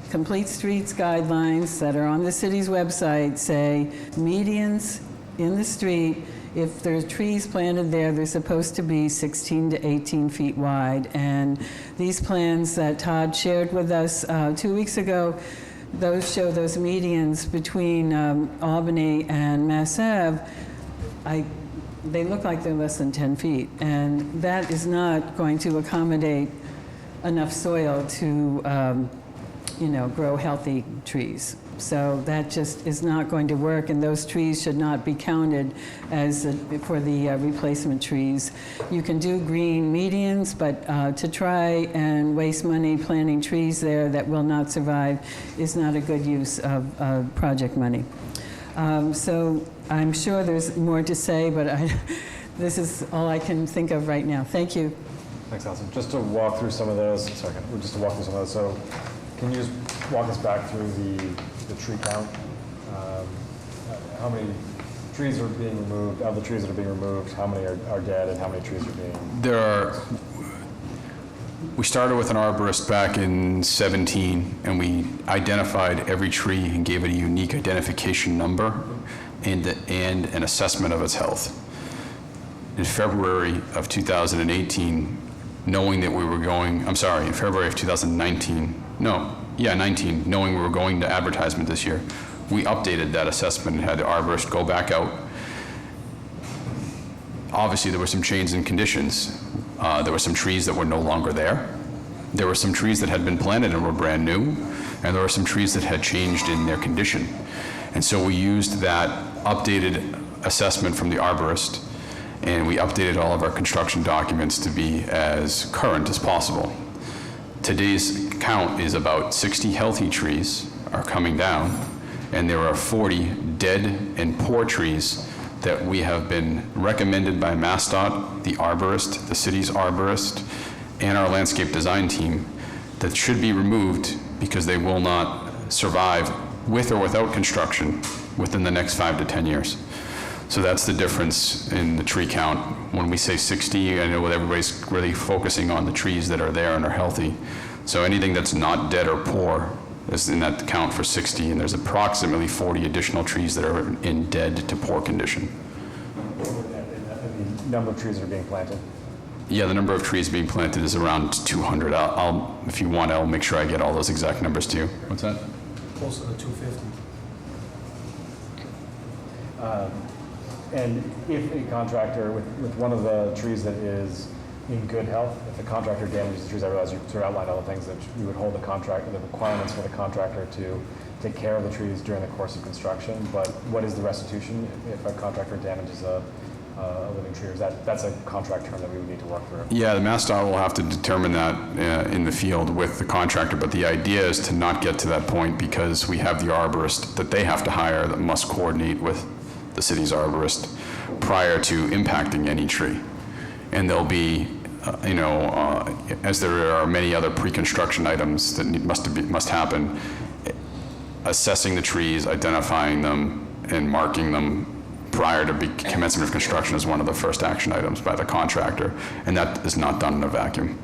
Complete Streets guidelines that are on the city's website say medians in the street, if there's trees planted there, they're supposed to be 16 to 18 feet wide. And these plans that Todd shared with us 2 weeks ago, those show those medians between Albany and Mass Ave. they look like they're less than 10 feet, and that is not going to accommodate enough soil to, grow healthy trees. So that just is not going to work, and those trees should not be counted as for the replacement trees. You can do green medians, but to try and waste money planting trees there that will not survive is not a good use of project money. So I'm sure there's more to say, but this is all I can think of right now. Thank you. Thanks, Allison. Just to walk through some of those, so can you just walk us back through the tree count? How many trees are being removed? Of the trees that are being removed, how many are dead, and how many trees are being? We started with an arborist back in 17, and we identified every tree and gave it a unique identification number and an assessment of its health. In February of 2018, knowing that we were going, in February of 2019, knowing we were going to advertisement this year, we updated that assessment and had the arborist go back out. Obviously, there were some changes in conditions. There were some trees that were no longer there. There were some trees that had been planted and were brand new, and there were some trees that had changed in their condition. And so we used that updated assessment from the arborist, and we updated all of our construction documents to be as current as possible. Today's count is about 60 healthy trees are coming down, and there are 40 dead and poor trees that we have been recommended by MassDOT, the arborist, the city's arborist, and our landscape design team that should be removed because they will not survive with or without construction within the next 5 to 10 years. So that's the difference in the tree count. When we say 60, I know everybody's really focusing on the trees that are there and are healthy. So anything that's not dead or poor is in that count for 60, and there's approximately 40 additional trees that are in dead to poor condition. The number of trees that are being planted? Yeah, the number of trees being planted is around 200. I'll if you want, I'll make sure I get all those exact numbers to you. What's that? Closer to 250. And if a contractor, with one of the trees that is in good health, if the contractor damages the trees, I realize you sort of outlined all the things that you would hold the requirements for the contractor to take care of the trees during the course of construction, but what is the restitution if a contractor damages a living tree? Or that's a contract term that we would need to work through? Yeah, the MassDOT will have to determine that in the field with the contractor, but the idea is to not get to that point because we have the arborist that they have to hire that must coordinate with the city's arborist prior to impacting any tree. And there'll be, as there are many other pre-construction items that must happen, assessing the trees, identifying them, and marking them prior to commencement of construction is one of the first action items by the contractor, and that is not done in a vacuum.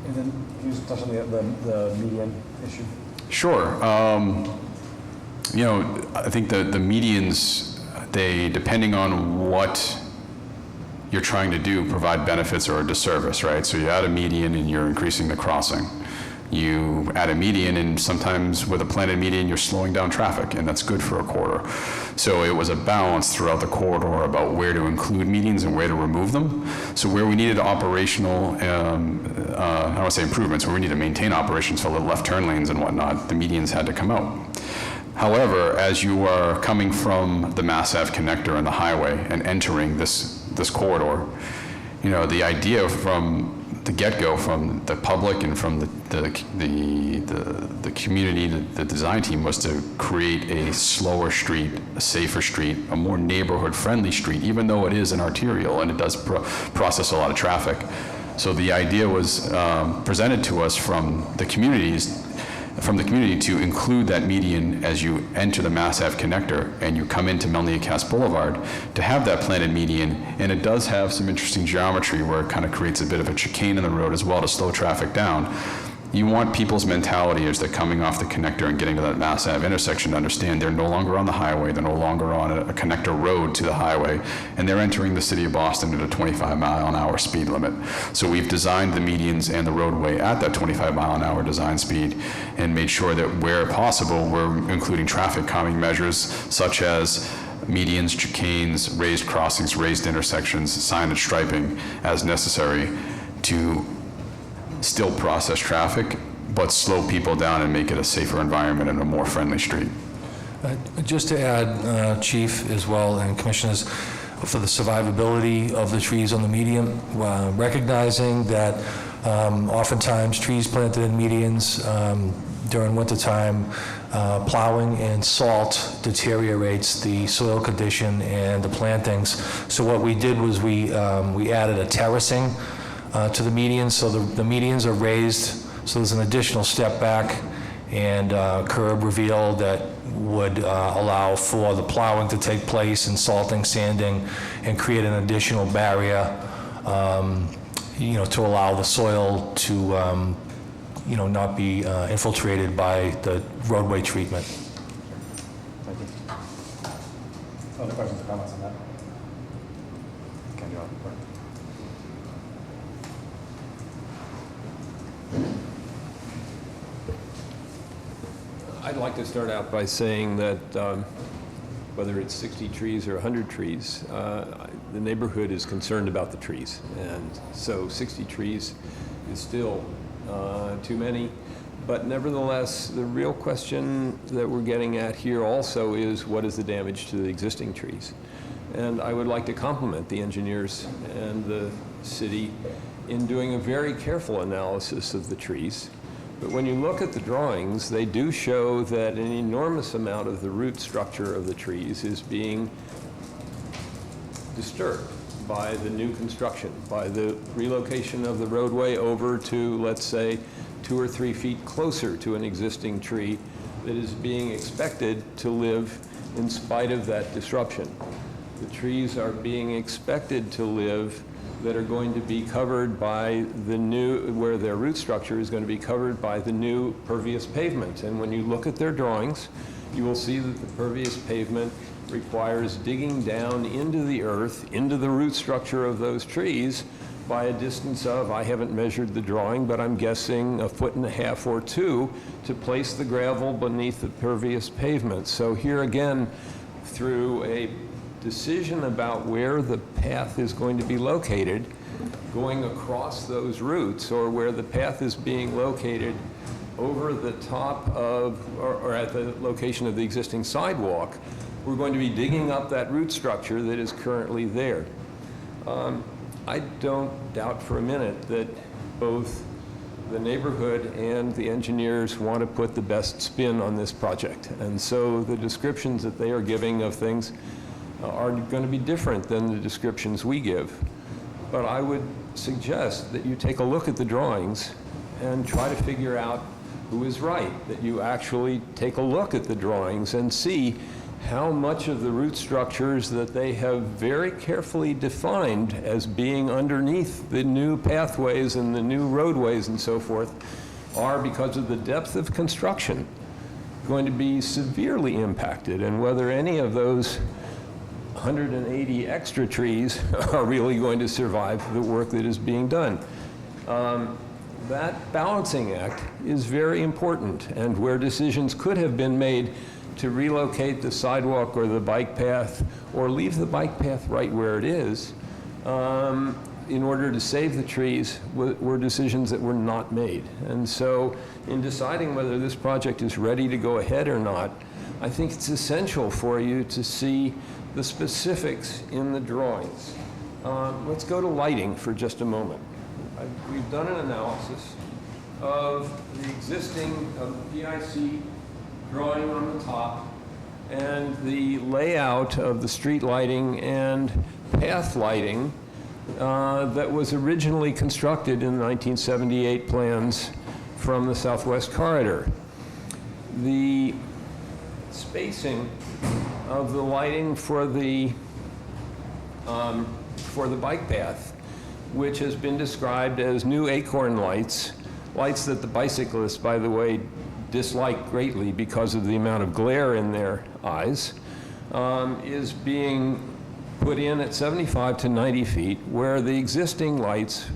And then can you just touch on the median issue? Sure. I think the medians, depending on what you're trying to do, provide benefits or a disservice, right? So you add a median and you're increasing the crossing. You add a median, and sometimes with a planted median, you're slowing down traffic, and that's good for a corridor. So it was a balance throughout the corridor about where to include medians and where to remove them. So where we needed operational, I don't want to say improvements, where we need to maintain operations for the left turn lanes and whatnot, the medians had to come out. However, as you are coming from the Mass Ave connector and the highway and entering this corridor, the idea from the get-go, from the public and from the community, the design team, was to create a slower street, a safer street, a more neighborhood-friendly street, even though it is an arterial and it does process a lot of traffic. So the idea was presented to us from the community to include that median as you enter the Mass Ave connector and you come into Melniak Boulevard, to have that planted median. And it does have some interesting geometry where it kind of creates a bit of a chicane in the road as well to slow traffic down. You want people's mentality as they're coming off the connector and getting to that Mass Ave intersection to understand they're no longer on the highway, they're no longer on a connector road to the highway, and they're entering the city of Boston at a 25-mile-an-hour speed limit. So we've designed the medians and the roadway at that 25-mile-an-hour design speed and made sure that where possible, we're including traffic calming measures such as medians, chicanes, raised crossings, raised intersections, signage, striping as necessary to still process traffic, but slow people down and make it a safer environment and a more friendly street. Just to add, Chief, as well, and Commissioners, for the survivability of the trees on the median, recognizing that oftentimes trees planted in medians during wintertime, plowing and salt deteriorates the soil condition and the plantings. So what we did was we added a terracing to the medians, so the medians are raised, so there's an additional step back and curb reveal that would allow for the plowing to take place and salting, sanding, and create an additional barrier, to allow the soil to, not be infiltrated by the roadway treatment. Thank you. Other questions or comments on that? Okay, John. I'd like to start out by saying that whether it's 60 trees or 100 trees, the neighborhood is concerned about the trees. And so 60 trees is still too many. But nevertheless, the real question that we're getting at here also is what is the damage to the existing trees? And I would like to compliment the engineers and the city in doing a very careful analysis of the trees. But when you look at the drawings, they do show that an enormous amount of the root structure of the trees is being disturbed by the new construction, by the relocation of the roadway over to, let's say, 2 or 3 feet closer to an existing tree that is being expected to live in spite of that disruption. The trees are being expected to live that are going to be covered by the new, where their root structure is going to be covered by the new pervious pavement. And when you look at their drawings, you will see that the pervious pavement requires digging down into the earth, into the root structure of those trees by a distance of, I haven't measured the drawing, but I'm guessing 1.5 feet or 2 feet to place the gravel beneath the pervious pavement. So here again, through a decision about where the path is going to be located, going across those roots, or where the path is being located over the top of, or at the location of the existing sidewalk, we're going to be digging up that root structure that is currently there. I don't doubt for a minute that both the neighborhood and the engineers want to put the best spin on this project. And so the descriptions that they are giving of things are going to be different than the descriptions we give. But I would suggest that you take a look at the drawings and try to figure out who is right, that you actually take a look at the drawings and see how much of the root structures that they have very carefully defined as being underneath the new pathways and the new roadways and so forth are, because of the depth of construction, going to be severely impacted, and whether any of those 180 extra trees are really going to survive the work that is being done. That balancing act is very important, and where decisions could have been made to relocate the sidewalk or the bike path, or leave the bike path right where it is, in order to save the trees, were decisions that were not made. And so in deciding whether this project is ready to go ahead or not, I think it's essential for you to see the specifics in the drawings. Let's go to lighting for just a moment. We've done an analysis of the existing PIC drawing on the top and the layout of the street lighting and path lighting that was originally constructed in the 1978 plans from the Southwest Corridor. The spacing of the lighting for the bike path, which has been described as new acorn lights, lights that the bicyclists, by the way, dislike greatly because of the amount of glare in their eyes, is being put in at 75 to 90 feet, where the existing lights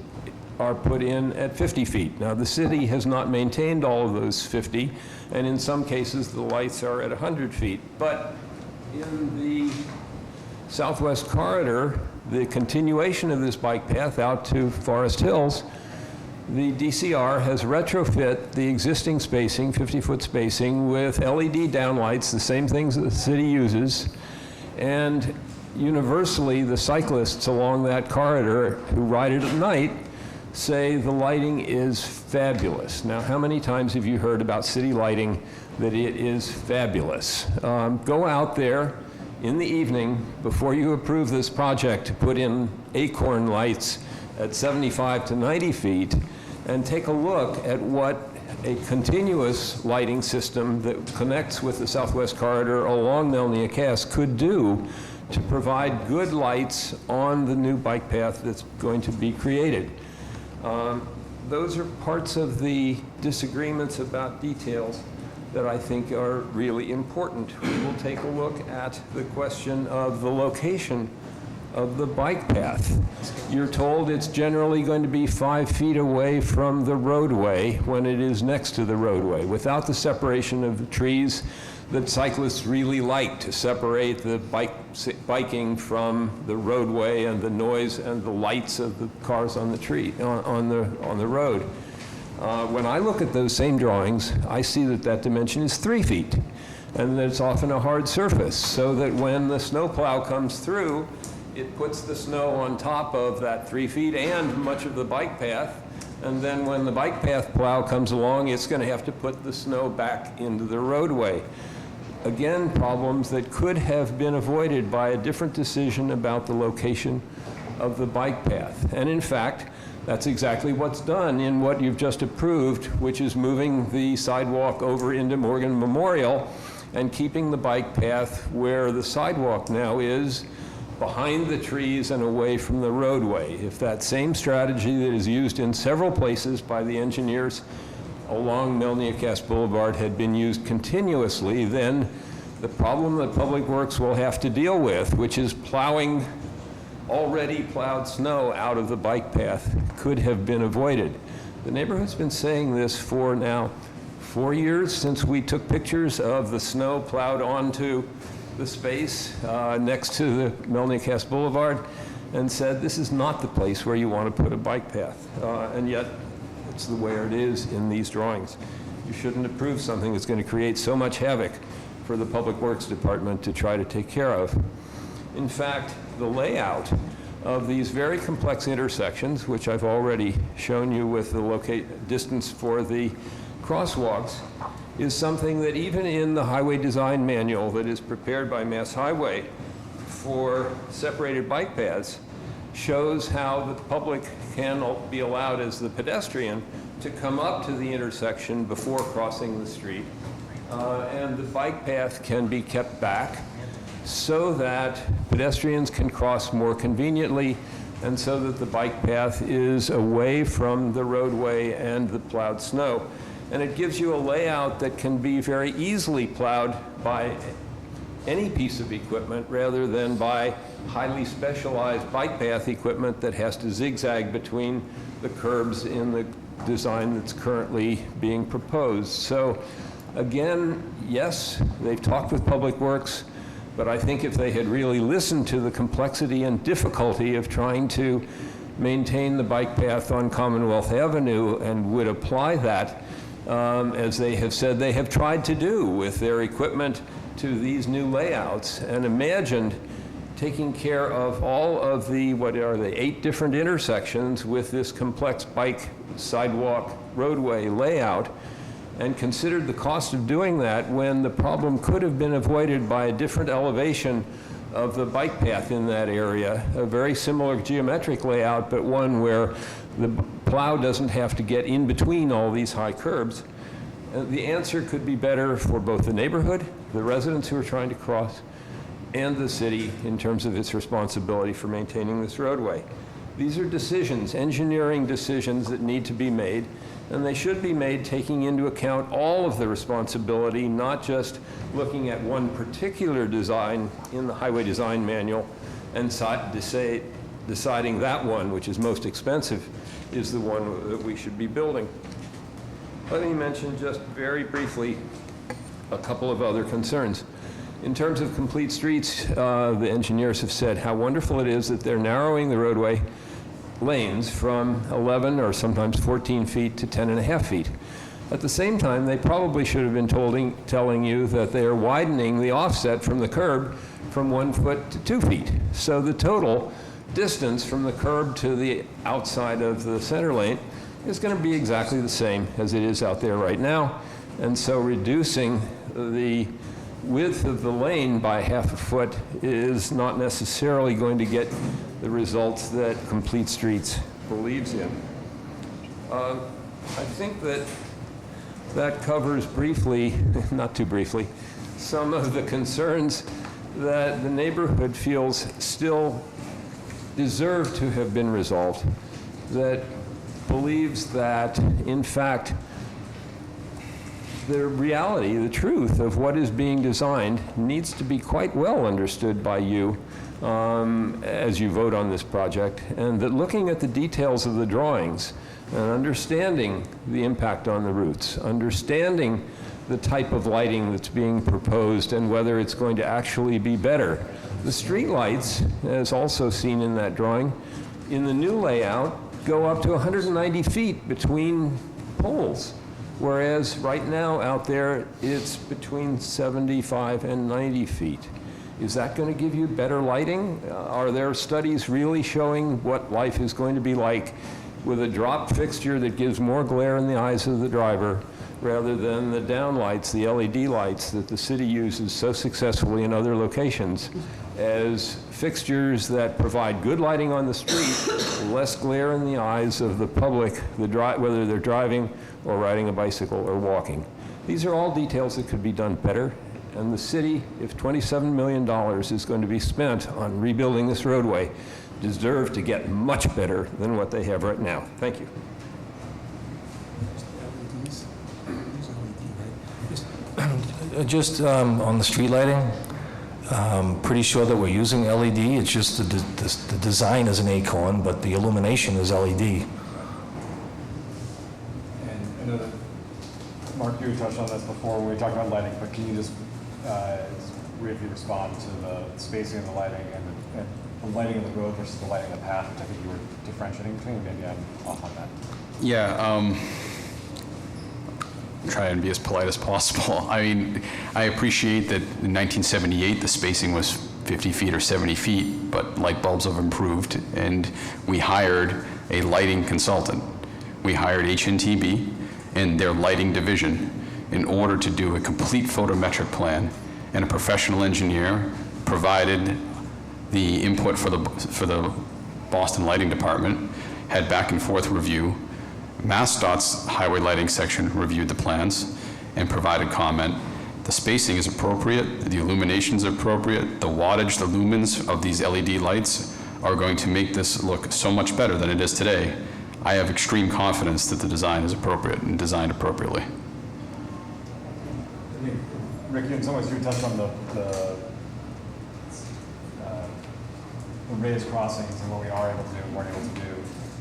are put in at 50 feet. Now, the city has not maintained all of those 50, and in some cases, the lights are at 100 feet. But in the southwest corridor, the continuation of this bike path out to Forest Hills, the DCR has retrofit the existing spacing, 50-foot spacing, with LED downlights, the same things that the city uses, and universally the cyclists along that corridor who ride it at night say the lighting is fabulous. Now, how many times have you heard about city lighting that it is fabulous? Go out there in the evening before you approve this project to put in acorn lights at 75 to 90 feet and take a look at what a continuous lighting system that connects with the southwest corridor along Melnia Cass could do to provide good lights on the new bike path that's going to be created. Those are parts of the disagreements about details that I think are really important. We will take a look at the question of the location of the bike path. You're told it's generally going to be 5 feet away from the roadway when it is next to the roadway, without the separation of the trees that cyclists really like to separate the biking from the roadway and the noise and the lights of the cars on the road. When I look at those same drawings, I see that that dimension is 3 feet, and that it's often a hard surface, so that when the snowplow comes through, it puts the snow on top of that 3 feet and much of the bike path, and then when the bike path plow comes along, it's going to have to put the snow back into the roadway. Again, problems that could have been avoided by a different decision about the location of the bike path. And in fact, that's exactly what's done in what you've just approved, which is moving the sidewalk over into Morgan Memorial and keeping the bike path where the sidewalk now is, behind the trees and away from the roadway. If that same strategy that is used in several places by the engineers along Melnia Cass Boulevard had been used continuously, then the problem that Public Works will have to deal with, which is plowing already plowed snow out of the bike path, could have been avoided. The neighborhood's been saying this for now 4 years, since we took pictures of the snow plowed onto the space next to the Melnia Cass Boulevard, and said this is not the place where you want to put a bike path. And yet, it's the way it is in these drawings. You shouldn't approve something that's going to create so much havoc for the Public Works Department to try to take care of. In fact, the layout of these very complex intersections, which I've already shown you with the distance for the crosswalks, is something that even in the highway design manual that is prepared by Mass Highway for separated bike paths shows how the public can be allowed as the pedestrian to come up to the intersection before crossing the street. And the bike path can be kept back so that pedestrians can cross more conveniently, and so that the bike path is away from the roadway and the plowed snow. And it gives you a layout that can be very easily plowed by any piece of equipment rather than by highly specialized bike path equipment that has to zigzag between the curbs in the design that's currently being proposed. So again, yes, they've talked with Public Works, but I think if they had really listened to the complexity and difficulty of trying to maintain the bike path on Commonwealth Avenue and would apply that, as they have said they have tried to do with their equipment, to these new layouts, and imagined taking care of all of the, 8 different intersections with this complex bike, sidewalk, roadway layout, and considered the cost of doing that when the problem could have been avoided by a different elevation of the bike path in that area, a very similar geometric layout, but one where the plow doesn't have to get in between all these high curbs. The answer could be better for both the neighborhood, the residents who are trying to cross, and the city in terms of its responsibility for maintaining this roadway. These are decisions, engineering decisions that need to be made, and they should be made taking into account all of the responsibility, not just looking at one particular design in the highway design manual and deciding that one, which is most expensive, is the one that we should be building. Let me mention just very briefly a couple of other concerns. In terms of complete streets, the engineers have said how wonderful it is that they're narrowing the roadway lanes from 11 or sometimes 14 feet to 10.5 feet. At the same time, they probably should have been telling you that they are widening the offset from the curb from 1 foot to 2 feet. So the total distance from the curb to the outside of the center lane is going to be exactly the same as it is out there right now. And so reducing the width of the lane by 1/2 foot is not necessarily going to get the results that Complete Streets believes in. I think that covers briefly, not too briefly, some of the concerns that the neighborhood feels still deserve to have been resolved, that believes that, in fact, the reality, the truth of what is being designed needs to be quite well understood by you as you vote on this project, and that looking at the details of the drawings and understanding the impact on the routes, understanding the type of lighting that's being proposed and whether it's going to actually be better. The street lights, as also seen in that drawing, in the new layout go up to 190 feet between poles. Whereas right now out there, it's between 75 and 90 feet. Is that going to give you better lighting? Are there studies really showing what life is going to be like with a drop fixture that gives more glare in the eyes of the driver rather than the downlights, the LED lights that the city uses so successfully in other locations as fixtures that provide good lighting on the street, less glare in the eyes of the public, whether they're driving or riding a bicycle or walking? These are all details that could be done better, and the city, if $27 million is going to be spent on rebuilding this roadway, deserve to get much better than what they have right now. Thank you. Just on the street lighting, pretty sure that we're using LED. It's just the design is an acorn, but the illumination is LED. And I know that, Mark, you touched on this before when we talked about lighting, but can you just briefly respond to the spacing of the lighting and the lighting of the road versus the lighting of the path, which I think you were differentiating between? Maybe I'm off on that. Yeah, try and be as polite as possible. I mean, I appreciate that in 1978, the spacing was 50 feet or 70 feet, but light bulbs have improved, and we hired a lighting consultant. We hired HNTB and their lighting division in order to do a complete photometric plan, and a professional engineer provided the input for the Boston Lighting Department, had back and forth review. MassDOT's highway lighting section reviewed the plans and provided comment. The spacing is appropriate, the illumination is appropriate, the wattage, the lumens of these LED lights are going to make this look so much better than it is today. I have extreme confidence that the design is appropriate and designed appropriately. Ricky, in some ways, you touched on the raised crossings and what we are able to do and weren't able to do.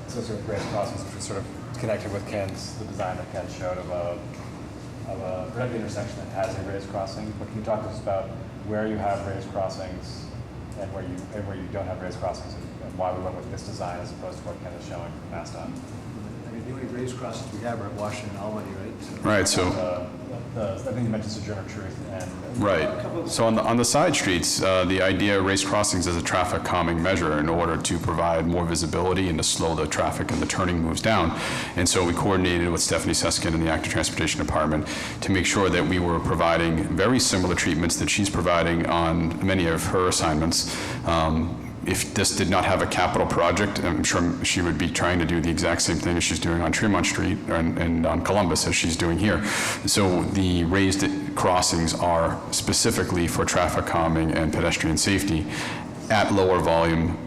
So sort of raised crossings, which was sort of connected with the design that Ken showed of a red intersection that has a raised crossing. But can you talk to us about where you have raised crossings and where you don't have raised crossings, and why we went with this design as opposed to what Ken is showing from MassDOT? I mean, the only raised crossings we have are at Washington and Albany, right? Right, so. I think you mentioned Sojourner Truth and. Right. So on the side streets, the idea of raised crossings is a traffic calming measure in order to provide more visibility and to slow the traffic and the turning moves down. And so we coordinated with Stephanie Susskind and the Active Transportation Department to make sure that we were providing very similar treatments that she's providing on many of her assignments. If this did not have a capital project, I'm sure she would be trying to do the exact same thing as she's doing on Tremont Street and on Columbus as she's doing here. So the raised crossings are specifically for traffic calming and pedestrian safety at lower volume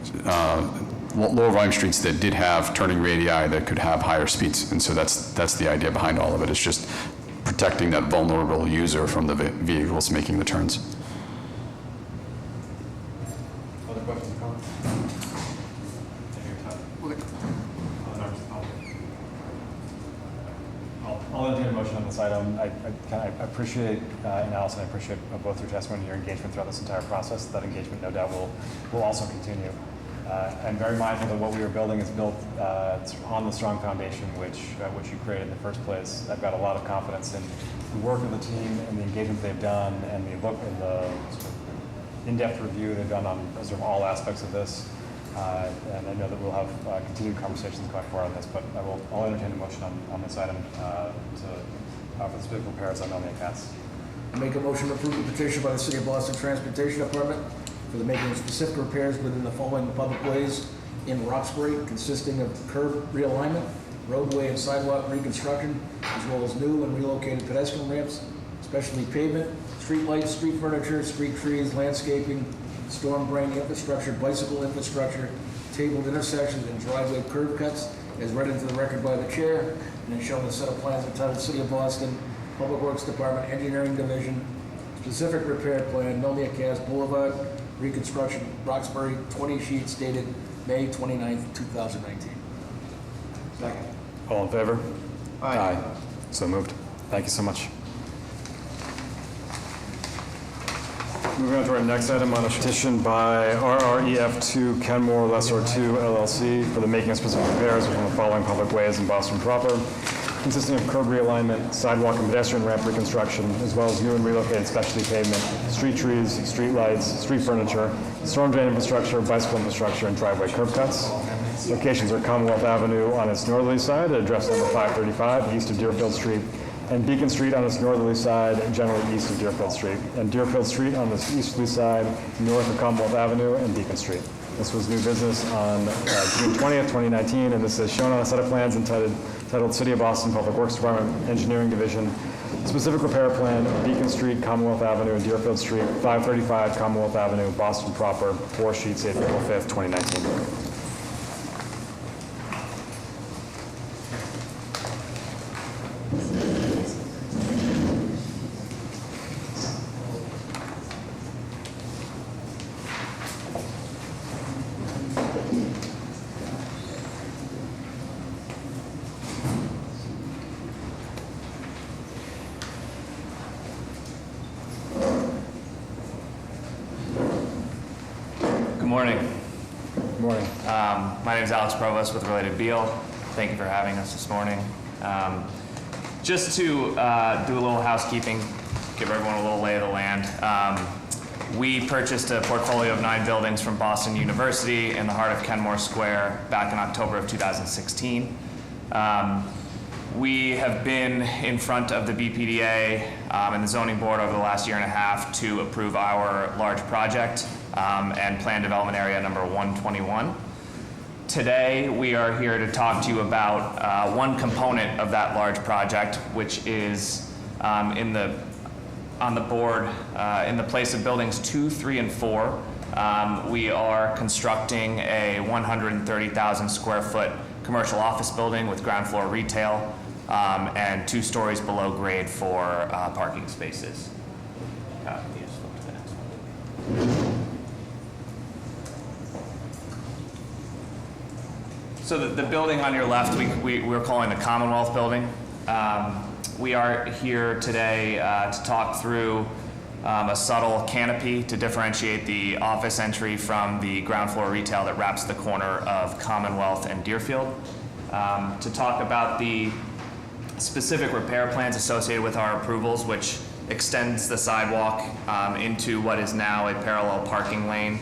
streets that did have turning radii that could have higher speeds. And so that's the idea behind all of it. It's just protecting that vulnerable user from the vehicles making the turns. Other questions or comments? I'll entertain a motion on this item. I appreciate, and Allison, I appreciate both your testimony and your engagement throughout this entire process. That engagement, no doubt, will also continue. I'm very mindful that what we are building is built on the strong foundation which you created in the first place. I've got a lot of confidence in the work of the team and the engagement they've done and the look and the sort of in-depth review they've done on sort of all aspects of this. And I know that we'll have continued conversations going forward on this, but I'll entertain a motion on this item for the specific repairs on Melnia Katz. Make a motion to approve the petition by the City of Boston Transportation Department for the making of specific repairs within the following public ways in Roxbury, consisting of curb realignment, roadway and sidewalk reconstruction, as well as new and relocated pedestrian ramps, specialty pavement, street lights, street furniture, street trees, landscaping, storm drain infrastructure, bicycle infrastructure, tabled intersections, and driveway curb cuts, as read into the record by the chair, and then shown in a set of plans entitled City of Boston Public Works Department Engineering Division, specific repair plan, Melnia Katz Boulevard, reconstruction, Roxbury, 20 sheets dated May 29th, 2019. Second. All in favor? Aye. So moved. Thank you so much. Moving on to our next item on a petition by RREF2 Kenmore Lessor 2 LLC for the making of specific repairs within the following public ways in Boston proper, consisting of curb realignment, sidewalk and pedestrian ramp reconstruction, as well as new and relocated specialty pavement, street trees, street lights, street furniture, storm drain infrastructure, bicycle infrastructure, and driveway curb cuts. Locations are Commonwealth Avenue on its northerly side at address number 535, east of Deerfield Street, and Beacon Street on its northerly side, generally east of Deerfield Street, and Deerfield Street on its easterly side, north of Commonwealth Avenue and Beacon Street. This was new business on June 20th, 2019, and this is shown on a set of plans entitled City of Boston Public Works Department Engineering Division, specific repair plan, Beacon Street, Commonwealth Avenue, and Deerfield Street, 535 Commonwealth Avenue, Boston proper, 4 sheets, dated April 5th, 2019. Good morning. Good morning. My name is Alex Provost with Related Beal. Thank you for having us this morning. Just to do a little housekeeping, give everyone a little lay of the land. We purchased a portfolio of 9 buildings from Boston University in the heart of Kenmore Square back in October of 2016. We have been in front of the BPDA and the zoning board over the last year and a half to approve our large project and plan development area number 121. Today, we are here to talk to you about one component of that large project, which is on the board in the place of buildings 2, 3, and 4. We are constructing a 130,000 square foot commercial office building with ground floor retail and 2 stories below grade for parking spaces. Can you just flip to the next one? So the building on your left, we're calling the Commonwealth Building. We are here today to talk through a subtle canopy to differentiate the office entry from the ground floor retail that wraps the corner of Commonwealth and Deerfield. To talk about the specific repair plans associated with our approvals, which extends the sidewalk into what is now a parallel parking lane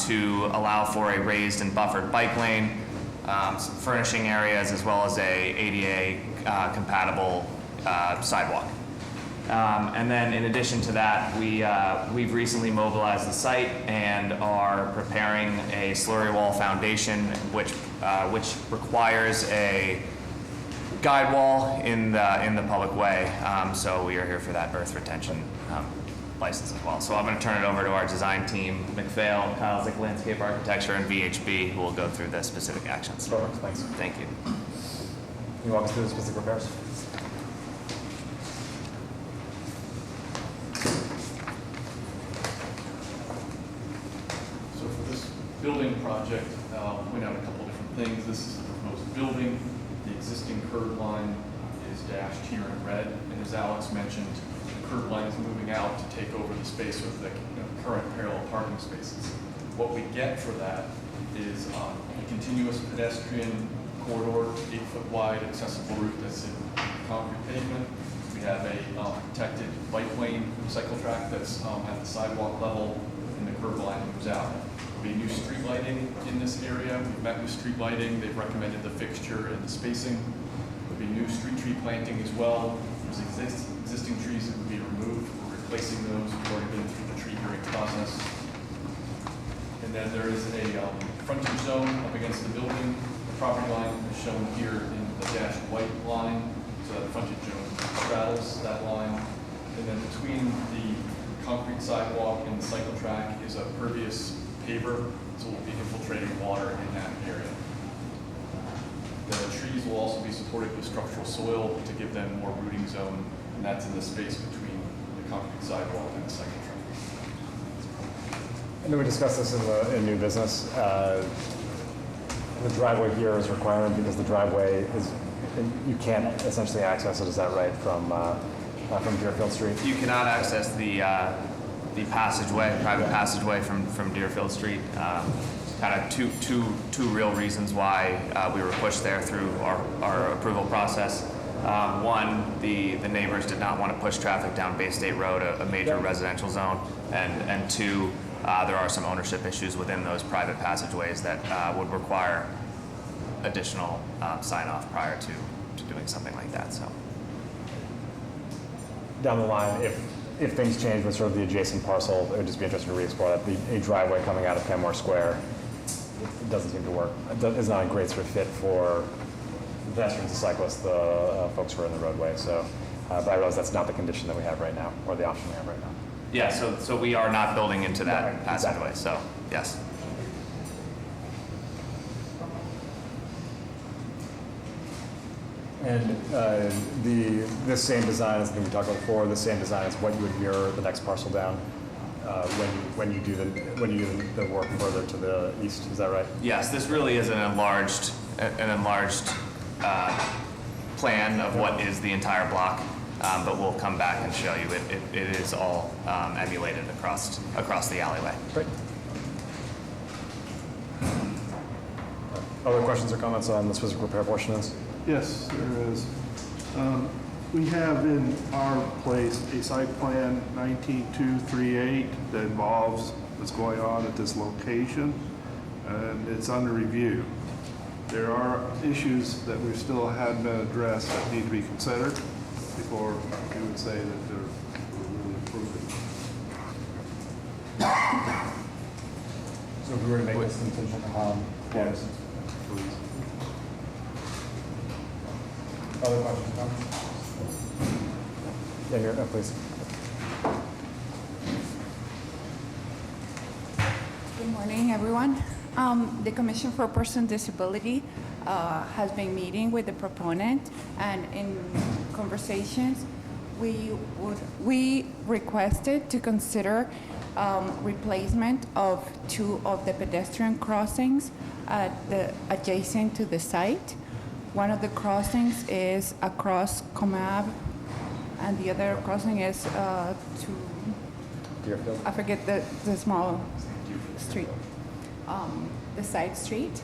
to allow for a raised and buffered bike lane, some furnishing areas, as well as a ADA compatible sidewalk. And then in addition to that, we've recently mobilized the site and are preparing a slurry wall foundation, which requires a guide wall in the public way. So we are here for that earth retention license as well. So I'm going to turn it over to our design team, McPhail, Kyle's Landscape Architecture, and VHB, who will go through the specific actions. Perfect, thanks. Thank you. Can you walk us through the specific repairs? So for this building project, point out a couple different things. This is the proposed building. The existing curb line is dashed here in red. And as Alex mentioned, the curb line is moving out to take over the space with the current parallel parking spaces. What we get for that is a continuous pedestrian corridor, 8-foot wide accessible route that's in concrete pavement. We have a protected bike lane cycle track that's at the sidewalk level, and the curb line moves out. There'll be new street lighting in this area. We've met with street lighting. They've recommended the fixture and the spacing. There'll be new street tree planting as well. There's existing trees that will be removed. We're replacing those. We've already been through the tree hearing process. And then there is a frontage zone up against the building. The property line is shown here in the dashed white line, so that frontage zone straddles that line. And then between the concrete sidewalk and the cycle track is a pervious paver, so we'll be infiltrating water in that area. The trees will also be supported with structural soil to give them more rooting zone, and that's in the space between the concrete sidewalk and the cycle track. And then we discussed this in new business. The driveway here is required because the driveway is, you can't essentially access it, is that right, from Deerfield Street? You cannot access the passageway, private passageway from Deerfield Street. Kind of two real reasons why we were pushed there through our approval process. One, the neighbors did not want to push traffic down Bay State Road, a major residential zone, and two, there are some ownership issues within those private passageways that would require additional sign-off prior to doing something like that. So, Down the line, if things change with sort of the adjacent parcel, it would just be interesting to re-explore that. A driveway coming out of Kenmore Square, it doesn't seem to work. It's not a great sort of fit for pedestrians and cyclists, the folks who are in the roadway. So, but I realize that's not the condition that we have right now, or the option we have right now. yeah, so we are not building into that Right, passageway. exactly. So, yes. And this same design as the thing we talked about before, the same design is what you would mirror the next parcel down when you do the work further to the east. Is that right? Yes, this really is an enlarged plan of what is the entire block, but we'll come back and show you. It is all emulated across the alleyway. Great. Other questions or comments on this physical repair portion of this? Yes, there is. We have in our place a site plan 19238 that involves what's going on at this location, and it's under review. There are issues that we still hadn't been addressed that need to be considered before we would say that we're really approving. So if we were to make this contingent upon, Yes. please. Other questions, comments? Yeah, here, please. Good morning, everyone. The Commission for Persons with Disability has been meeting with the proponent, and in conversations, we requested to consider replacement of two of the pedestrian crossings adjacent to the site. One of the crossings is across Comab, and the other crossing is to, Deerfield. I forget the small street, the side street.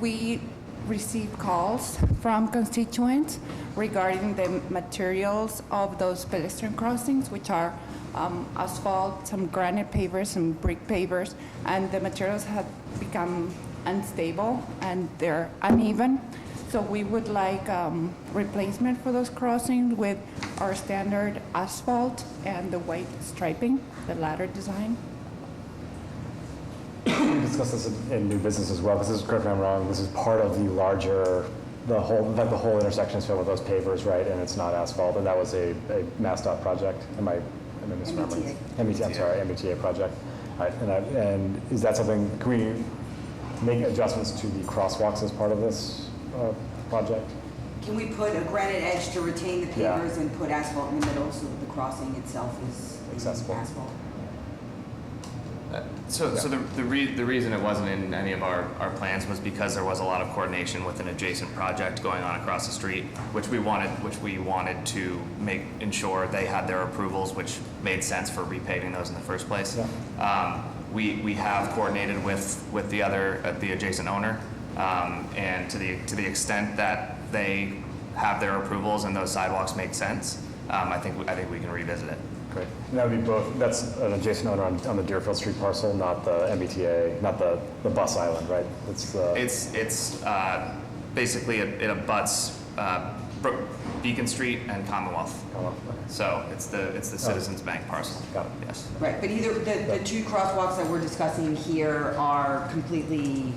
We received calls from constituents regarding the materials of those pedestrian crossings, which are asphalt, some granite pavers, some brick pavers, and the materials have become unstable and they're uneven. So we would like replacement for those crossings with our standard asphalt and the white striping, the ladder design. We discussed this in new business as well, because this is, correct me if I'm wrong, this is part of the larger, the whole intersection is filled with those pavers, right, and it's not asphalt, and that was a MassDOT project, am I misremembering? MBTA, I'm sorry, MBTA project. All right, and is that something, can we make adjustments to the crosswalks as part of this project? Can we put a granite edge to retain the Yeah. pavers and put asphalt in the middle so that the crossing itself is Accessible. asphalt? So the reason it wasn't in any of our plans was because there was a lot of coordination with an adjacent project going on across the street, which we wanted to ensure they had their approvals, which made sense for repaving those in the first place. Yeah. We have coordinated with the adjacent owner, and to the extent that they have their approvals and those sidewalks make sense, I think we can revisit it. Great. And that would be both, that's an adjacent owner on the Deerfield Street parcel, not the MBTA, not the bus island, right? It's basically it abuts Beacon Street and Commonwealth. Okay. So it's the Citizens Bank parcel. Got it. Yes. Right, but either, the two crosswalks that we're discussing here are completely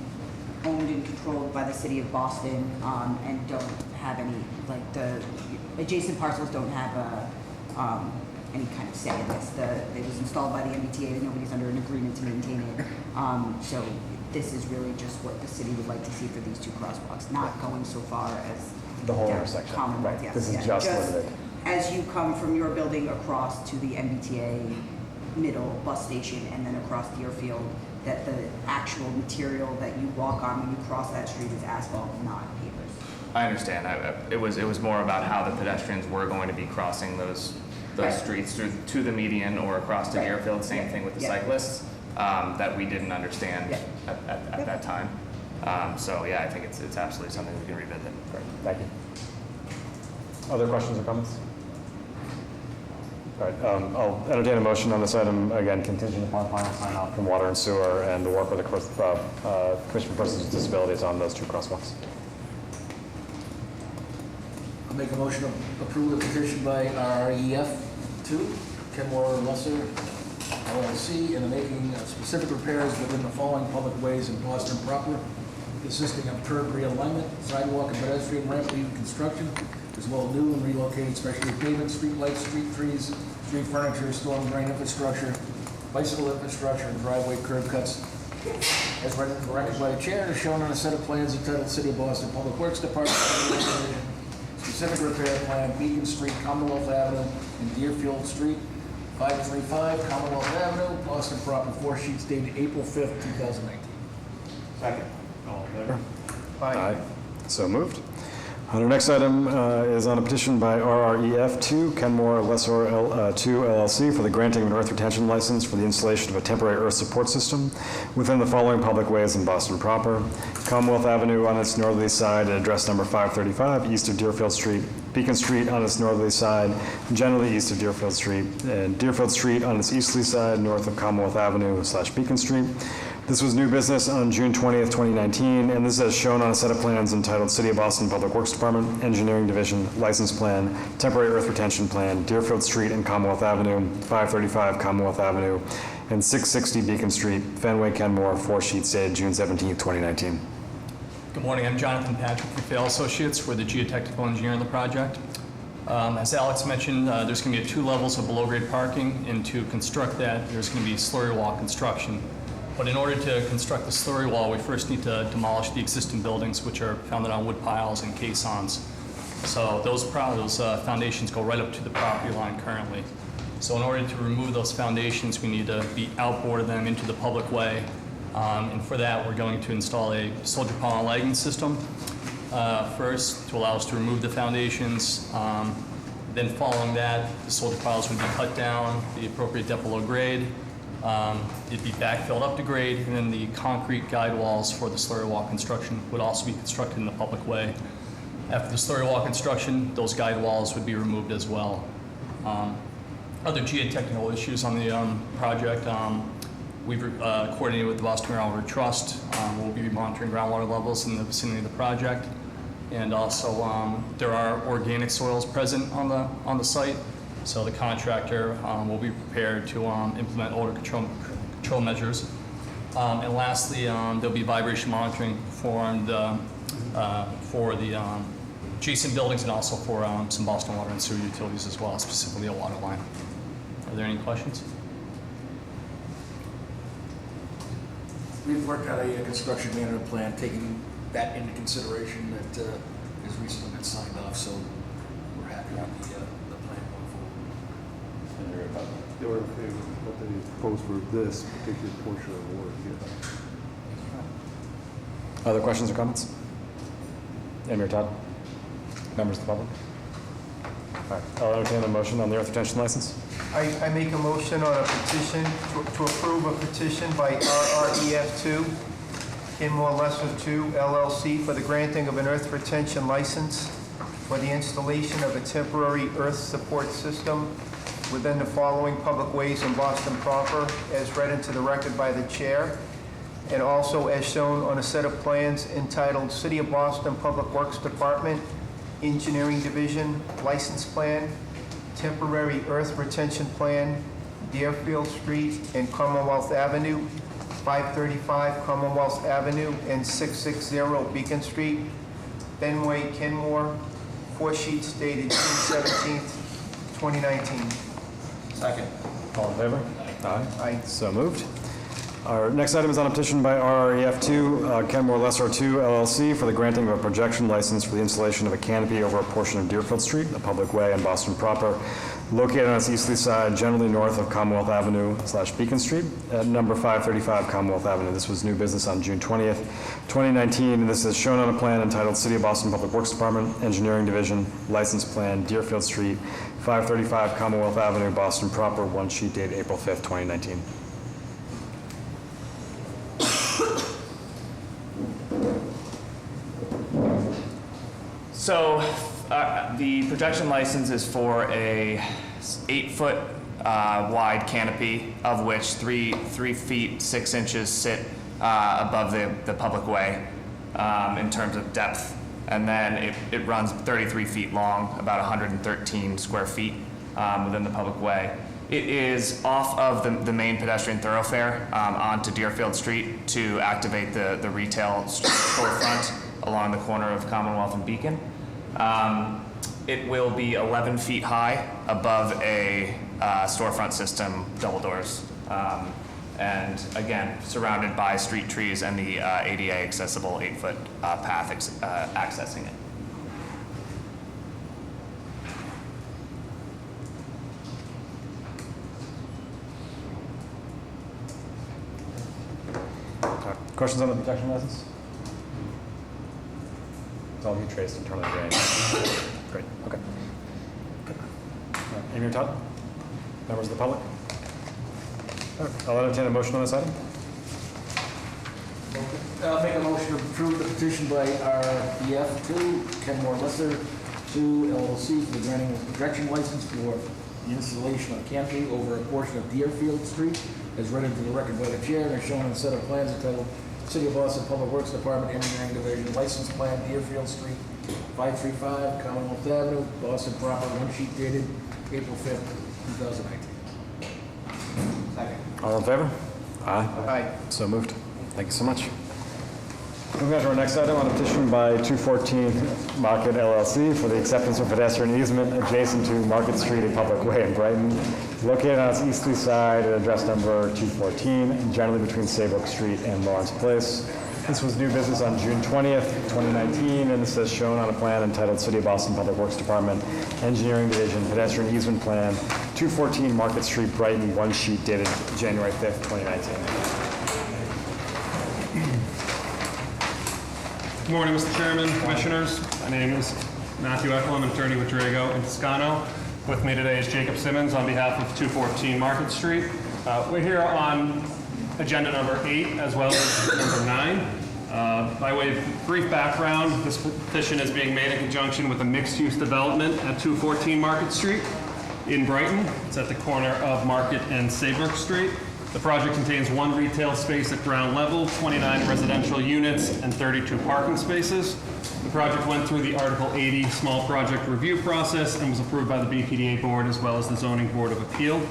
owned and controlled by the city of Boston, and don't have any, like, the adjacent parcels don't have any kind of say in this. It was installed by the MBTA, nobody's under an agreement to maintain it. So this is really just what the city would like to see for these two crosswalks, not going so far as The whole down intersection. Commonwealth, Right. yes. This is Yeah, just limited. as you come from your building across to the MBTA middle bus station and then across Deerfield, that the actual material that you walk on when you cross that street is asphalt, not pavers. I understand. It was more about how the pedestrians were going to be crossing those Right. streets to the median or across to Right. Deerfield. Same Yeah. thing with the Yeah. cyclists that we didn't understand Yeah. at that time. So yeah, I think it's absolutely something we can revisit. Great. Thank you. Other questions or comments? All right, I'll entertain a motion on this item, again, contingent upon final sign-off from Water and Sewer and the work with the Commission for Persons with Disabilities on those two crosswalks. I'll make a motion to approve the petition by REF2, Kenmore Lesser LLC, in the making of specific repairs within the following public ways in Boston proper, consisting of curb realignment, sidewalk and pedestrian ramp reconstruction, as well as new and relocated specialty pavement, street lights, street trees, street furniture, storm drain infrastructure, bicycle infrastructure, and driveway curb cuts, as directed by the chair, and is shown on a set of plans entitled City of Boston Public Works Department. Specific repair plan, Beacon Street, Commonwealth Avenue, and Deerfield Street, 535 Commonwealth Avenue, Boston proper, 4 sheets dated April 5th, 2019. Second. All in favor? Aye. So moved. Our next item is on a petition by RREF2, Kenmore Lesser 2 LLC, for the granting of an earth retention license for the installation of a temporary earth support system within the following public ways in Boston proper: Commonwealth Avenue on its northerly side at address number 535, east of Deerfield Street; Beacon Street on its northerly side, generally east of Deerfield Street; and Deerfield Street on its easterly side, north of Commonwealth Avenue / Beacon Street. This was new business on June 20th, 2019, and this is as shown on a set of plans entitled City of Boston Public Works Department, Engineering Division, License Plan, Temporary Earth Retention Plan, Deerfield Street and Commonwealth Avenue, 535 Commonwealth Avenue, and 660 Beacon Street, Fenway, Kenmore, 4 sheets dated June 17th, 2019. Good morning, I'm Jonathan Patrick with Vail Associates. We're the geotechnical engineer on the project. As Alex mentioned, there's going to be 2 levels of below-grade parking, and to construct that, there's going to be slurry wall construction. But in order to construct the slurry wall, we first need to demolish the existing buildings, which are founded on wood piles and caissons. So those foundations go right up to the property line currently. So in order to remove those foundations, we need to outboard them into the public way. And for that, we're going to install a soldier pile lagging system first to allow us to remove the foundations. Then following that, the soldier piles would be cut down, the appropriate depth below grade. It'd be backfilled up to grade, and then the concrete guide walls for the slurry wall construction would also be constructed in the public way. After the slurry wall construction, those guide walls would be removed as well. Other geotechnical issues on the project, we've coordinated with the Boston Groundwater Trust. We'll be monitoring groundwater levels in the vicinity of the project. And also, there are organic soils present on the site. So the contractor will be prepared to implement odor control measures. And lastly, there'll be vibration monitoring performed for the adjacent buildings and also for some Boston water and sewer utilities as well, specifically a water line. Are there any questions? We've worked out a construction management plan, taking that into consideration that has recently been signed off, so we're happy with the plan going forward. And you're about that. They were in favor of what they proposed for this particular portion of the work, yeah. Other questions or comments? Amy or Todd? Members of the public? All right, I'll entertain a motion on the earth retention license. I make a motion on a petition to approve a petition by RREF2, Kenmore Lesser 2 LLC for the granting of an earth retention license for the installation of a temporary earth support system within the following public ways in Boston proper, as read into the record by the chair, and also as shown on a set of plans entitled City of Boston Public Works Department, Engineering Division, License Plan, Temporary Earth Retention Plan, Deerfield Street and Commonwealth Avenue, 535 Commonwealth Avenue and 660 Beacon Street, Fenway, Kenmore, 4 sheets dated June 17th, 2019. Second. All in favor? Aye. Aye. So moved. Our next item is on a petition by RREF2, Kenmore Lesser 2 LLC for the granting of a projection license for the installation of a canopy over a portion of Deerfield Street, a public way in Boston proper, located on its easterly side, generally north of Commonwealth Avenue / Beacon Street, at number 535 Commonwealth Avenue. This was new business on June 20th, 2019, and this is shown on a plan entitled City of Boston Public Works Department, Engineering Division, License Plan, Deerfield Street, 535 Commonwealth Avenue, Boston proper, one sheet dated April 5th, 2019. So the projection license is for a 8-foot wide canopy, of which 3 feet 6 inches sit above the public way in terms of depth. And then it runs 33 feet long, about 113 square feet within the public way. It is off of the main pedestrian thoroughfare onto Deerfield Street to activate the retail storefront along the corner of Commonwealth and Beacon. It will be 11 feet high above a storefront system, double doors. And again, surrounded by street trees and the ADA accessible 8-foot path accessing it. Questions on the protection license? It's all be traced internally drained. Great, okay. Amy or Todd? Members of the public? All right, I'll entertain a motion on this item. I'll make a motion to approve the petition by RREF2, Kenmore Lesser 2 LLC for the granting of a projection license for the installation of a canopy over a portion of Deerfield Street, as read into the record by the chair and as shown on a set of plans entitled City of Boston Public Works Department, Engineering Division, License Plan, Deerfield Street, 535 Commonwealth Avenue, Boston proper, one sheet dated April 5th, 2019. Second. All in favor? Aye. Aye. So moved. Thank you so much. Moving on to our next item on a petition by 214 Market LLC for the acceptance of pedestrian easement adjacent to Market Street, a public way in Brighton, located on its easterly side at address number 214, generally between Saybrook Street and Lawrence Place. This was new business on June 20th, 2019, and this is shown on a plan entitled City of Boston Public Works Department, Engineering Division, Pedestrian Easement Plan, 214 Market Street, Brighton, one sheet dated January 5th, 2019. Good morning, Mr. Chairman, Commissioners. My name is Matthew Eckel. I'm an attorney with Drago and Toscano. With me today is Jacob Simmons on behalf of 214 Market Street. We're here on agenda number 8 as well as number 9. By way of brief background, this petition is being made in conjunction with a mixed-use development at 214 Market Street in Brighton. It's at the corner of Market and Saybrook Street. The project contains 1 retail space at ground level, 29 residential units, and 32 parking spaces. The project went through the Article 80 small project review process and was approved by the BPDA board as well as the Zoning Board of Appeal.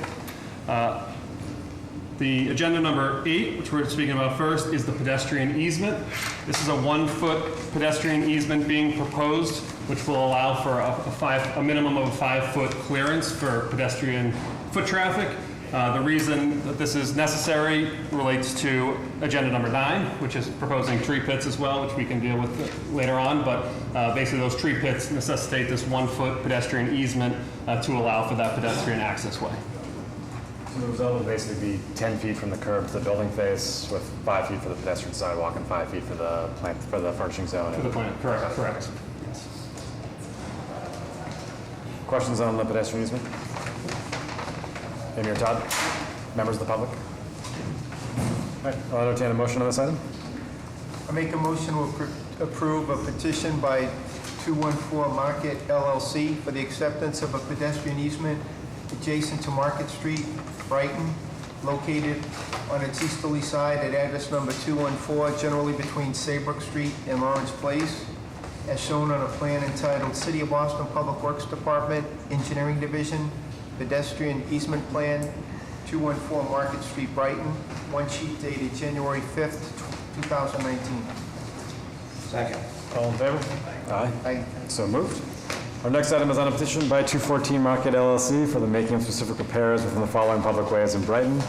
The agenda number 8, which we're speaking about first, is the pedestrian easement. This is a 1-foot pedestrian easement being proposed, which will allow for a minimum of a 5-foot clearance for pedestrian foot traffic. The reason that this is necessary relates to agenda number 9, which is proposing tree pits as well, which we can deal with later on. But basically those tree pits necessitate this 1-foot pedestrian easement to allow for that pedestrian access way. So the result will basically be 10 feet from the curb to the building face, with 5 feet for the pedestrian sidewalk and 5 feet for the plant, for the furnishing zone. For the plan, correct. Questions on the pedestrian easement? Amy or Todd? Members of the public? All right, I'll entertain a motion on this item. I make a motion to approve a petition by 214 Market LLC for the acceptance of a pedestrian easement adjacent to Market Street, Brighton, located on its easterly side at address number 214, generally between Saybrook Street and Lawrence Place, as shown on a plan entitled City of Boston Public Works Department, Engineering Division, Pedestrian Easement Plan, 214 Market Street, Brighton, one sheet dated January 5th, 2019. Second. All in favor? Aye. Aye. So moved. Our next item is on a petition by 214 Market LLC for the making of specific repairs within the following public ways in Brighton,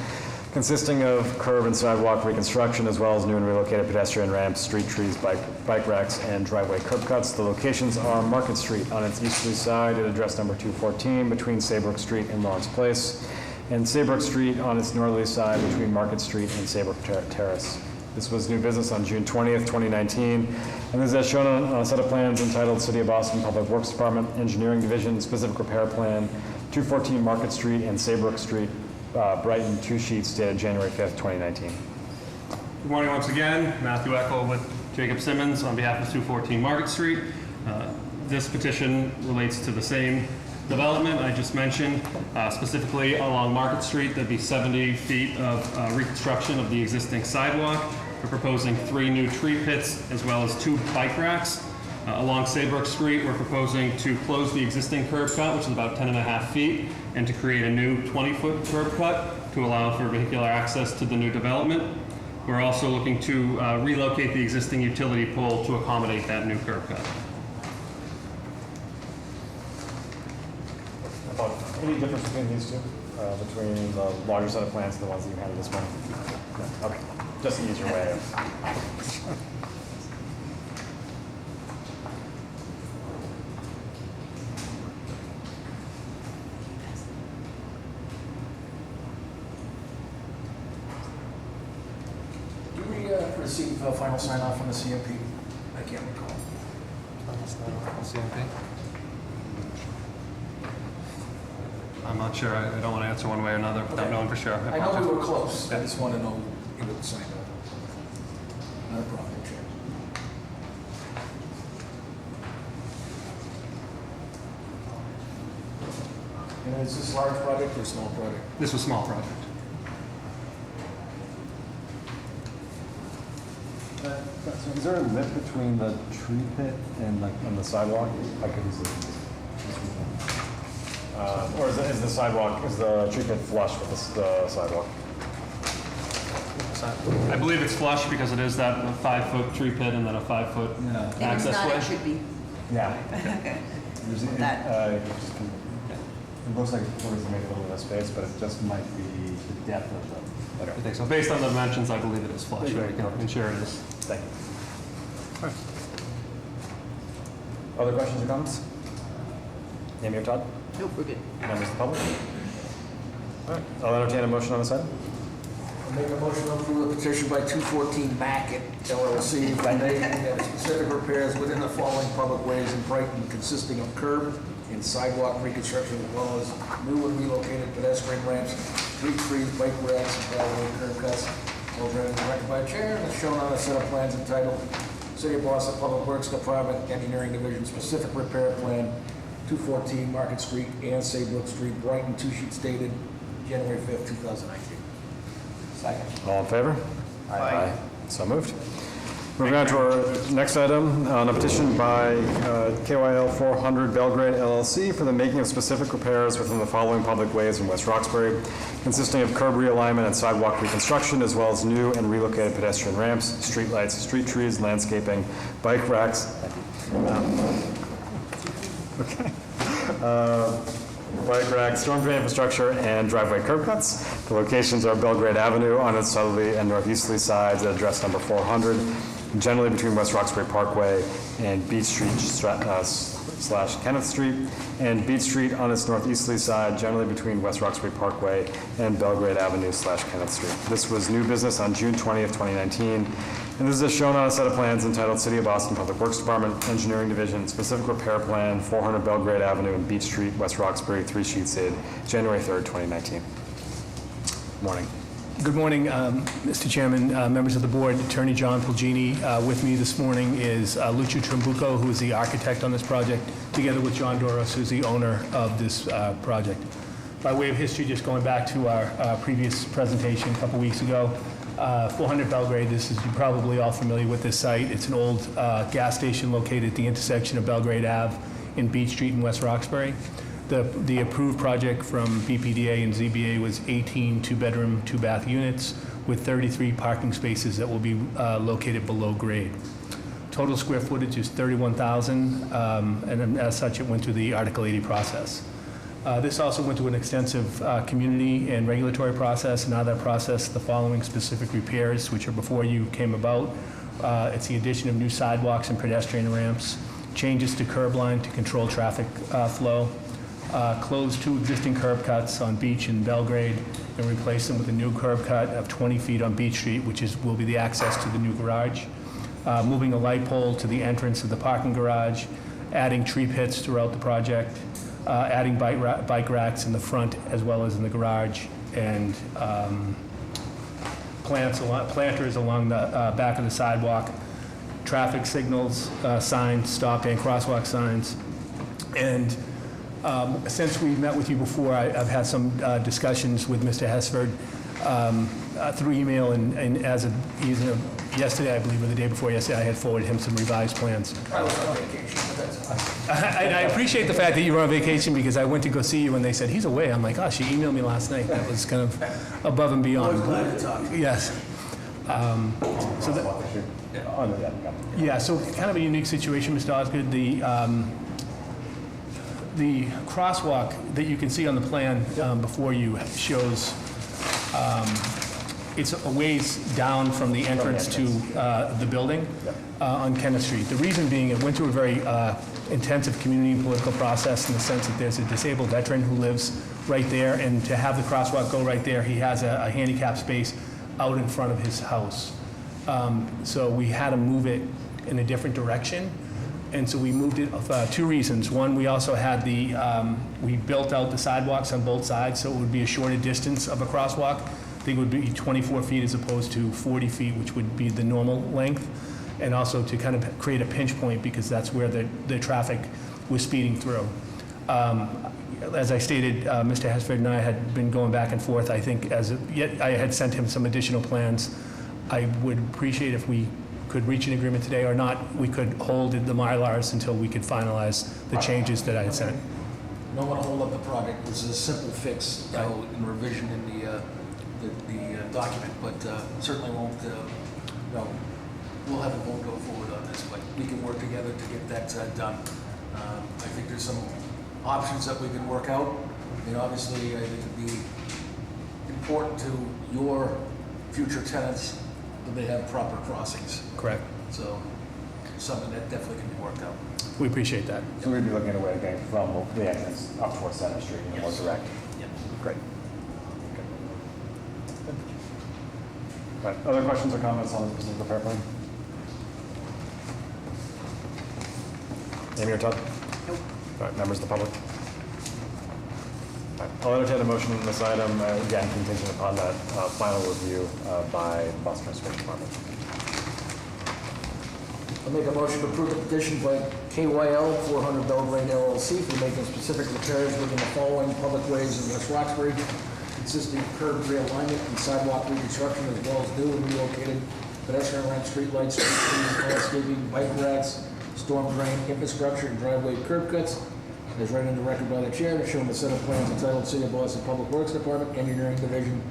consisting of curb and sidewalk reconstruction, as well as new and relocated pedestrian ramps, street trees, bike racks, and driveway curb cuts. The locations are Market Street on its easterly side at address number 214 between Saybrook Street and Lawrence Place, and Saybrook Street on its northerly side between Market Street and Saybrook Terrace. This was new business on June 20th, 2019, and this is as shown on a set of plans entitled City of Boston Public Works Department, Engineering Division, Specific Repair Plan, 214 Market Street and Saybrook Street, Brighton, 2 sheets dated January 5th, 2019. Good morning once again. Matthew Eckel with Jacob Simmons on behalf of 214 Market Street. This petition relates to the same development I just mentioned, specifically along Market Street. There'd be 70 feet of reconstruction of the existing sidewalk. We're proposing 3 new tree pits as well as 2 bike racks. Along Saybrook Street, we're proposing to close the existing curb cut, which is about 10.5 feet, and to create a new 20-foot curb cut to allow for vehicular access to the new development. We're also looking to relocate the existing utility pole to accommodate that new curb cut. Any difference between these two? Between the larger set of plans and the ones that you had this morning? No. Okay, just an easier way of... Do we receive final sign-off from the CMP? I can't recall. I'm not sure. I don't want to answer one way or another without knowing for sure. I know we were close. I just want to know if it was signed off. Not a problem, Chair. And is this large project or small project? This was a small project. So is there a lip between the tree pit and like on the sidewalk? I could easily. Or is the sidewalk, is the tree pit flush with the sidewalk? I believe it's flush because it is that 5-foot tree pit and then a 5-foot If it's access not, way. it should be. Yeah. Okay. It looks like it's made a little bit of space, but it just might be the depth of the. I think so. Based on the dimensions, I believe it is flush. I can ensure it is. Thank you. Other questions or comments? Amy or Todd? Nope, we're good. Members of the public? All right, I'll entertain a motion on this item. I make a motion to approve a petition by 214 Market LLC for making specific repairs within the following public ways in Brighton, consisting of curb and sidewalk reconstruction, as well as new and relocated pedestrian ramps, street trees, bike racks, and driveway curb cuts. All granted and directed by Chair, and as shown on a set of plans entitled City of Boston Public Works Department, Engineering Division, Specific Repair Plan, 214 Market Street and Saybrook Street, Brighton, 2 sheets dated January 5th, 2019. Second. All in favor? Aye. So moved. Moving on to our next item, on a petition by KYL 400 Belgrade LLC for the making of specific repairs within the following public ways in West Roxbury, consisting of curb realignment and sidewalk reconstruction, as well as new and relocated pedestrian ramps, street lights, street trees, landscaping, bike racks. Okay. Bike rack, storm drain infrastructure, and driveway curb cuts. The locations are Belgrade Avenue on its southerly and northeasterly sides at address number 400, generally between West Roxbury Parkway and Beach Street slash Kenneth Street, and Beach Street on its northeasterly side, generally between West Roxbury Parkway and Belgrade Avenue slash Kenneth Street. This was new business on June 20th, 2019, and this is as shown on a set of plans entitled City of Boston Public Works Department, Engineering Division, Specific Repair Plan, 400 Belgrade Avenue and Beach Street, West Roxbury, 3 sheets dated January 3rd, 2019. Morning. Good morning, Mr. Chairman, members of the board, Attorney John Pulgini. With me this morning is Lucio Trambuco, who is the architect on this project, together with John Doros, who's the owner of this project. By way of history, just going back to our previous presentation a couple weeks ago, 400 Belgrade, you're probably all familiar with this site. It's an old gas station located at the intersection of Belgrade Ave and Beach Street in West Roxbury. The approved project from BPDA and ZBA was 18 two-bedroom, two-bath units with 33 parking spaces that will be located below grade. Total square footage is 31,000, and as such, it went through the Article 80 process. This also went through an extensive community and regulatory process, and out of that process, the following specific repairs, which are before you came about. It's the addition of new sidewalks and pedestrian ramps, changes to curb line to control traffic flow, close 2 existing curb cuts on Beach and Belgrade and replace them with a new curb cut of 20 feet on Beach Street, which will be the access to the new garage. Moving a light pole to the entrance of the parking garage, adding tree pits throughout the project, adding bike racks in the front as well as in the garage, and planters along the back of the sidewalk, traffic signals, signs, stop and crosswalk signs, and since we met with you before, I've had some discussions with Mr. Hesford through email, and as of yesterday, I believe, or the day before yesterday, I had forwarded him some revised plans. I was on vacation, but that's fine. I appreciate the fact that you were on vacation, because I went to go see you and they said, he's away. I'm like, oh, she emailed me last night. That was kind of above and beyond. Always glad to talk to you. Yes. So kind of a unique situation, Mr. Osgood. The crosswalk that you can see on the plan before you shows it's a ways down from the entrance to the building on Kenneth Street. The reason being, it went through a very intensive community and political process in the sense that there's a disabled veteran who lives right there, and to have the crosswalk go right there, he has a handicap space out in front of his house. So we had to move it in a different direction. And so we moved it for 2 reasons. One, we also had we built out the sidewalks on both sides, so it would be a shorter distance of a crosswalk. I think it would be 24 feet as opposed to 40 feet, which would be the normal length. And also to kind of create a pinch point, because that's where the traffic was speeding through. As I stated, Mr. Hesford and I had been going back and forth. I think I had sent him some additional plans. I would appreciate if we could reach an agreement today, or not, we could hold the Mylars until we could finalize the changes that I had sent. Don't want to hold up the project. This is a simple fix, in revision in the document, but certainly won't, we'll have a vote go forward on this, but we can work together to get that done. I think there's some options that we can work out. I mean, obviously, I think it'd be important to your future tenants that they have proper crossings. Correct. So, something that definitely can be worked out. We appreciate that. So we'd be looking at a way of getting from the entrance up towards Center Street in a more direct. Yep. Great. Right. Other questions or comments on the specific repair plan? Amy or Todd? Nope. All right, members of the public? All right. I'll entertain a motion on this item, again, contingent upon that final review by the Boston Transportation Department. I'll make a motion to approve the petition by KYL 400 Belgrade LLC for making specific repairs within the following public ways in West Roxbury, consisting of curb realignment and sidewalk reconstruction, as well as new and relocated pedestrian ramp, street lights, street trees, landscaping, bike racks, storm drain infrastructure, and driveway curb cuts. As read into record by the chair, and shown the set of plans entitled City of Boston Public Works Department, Engineering Division,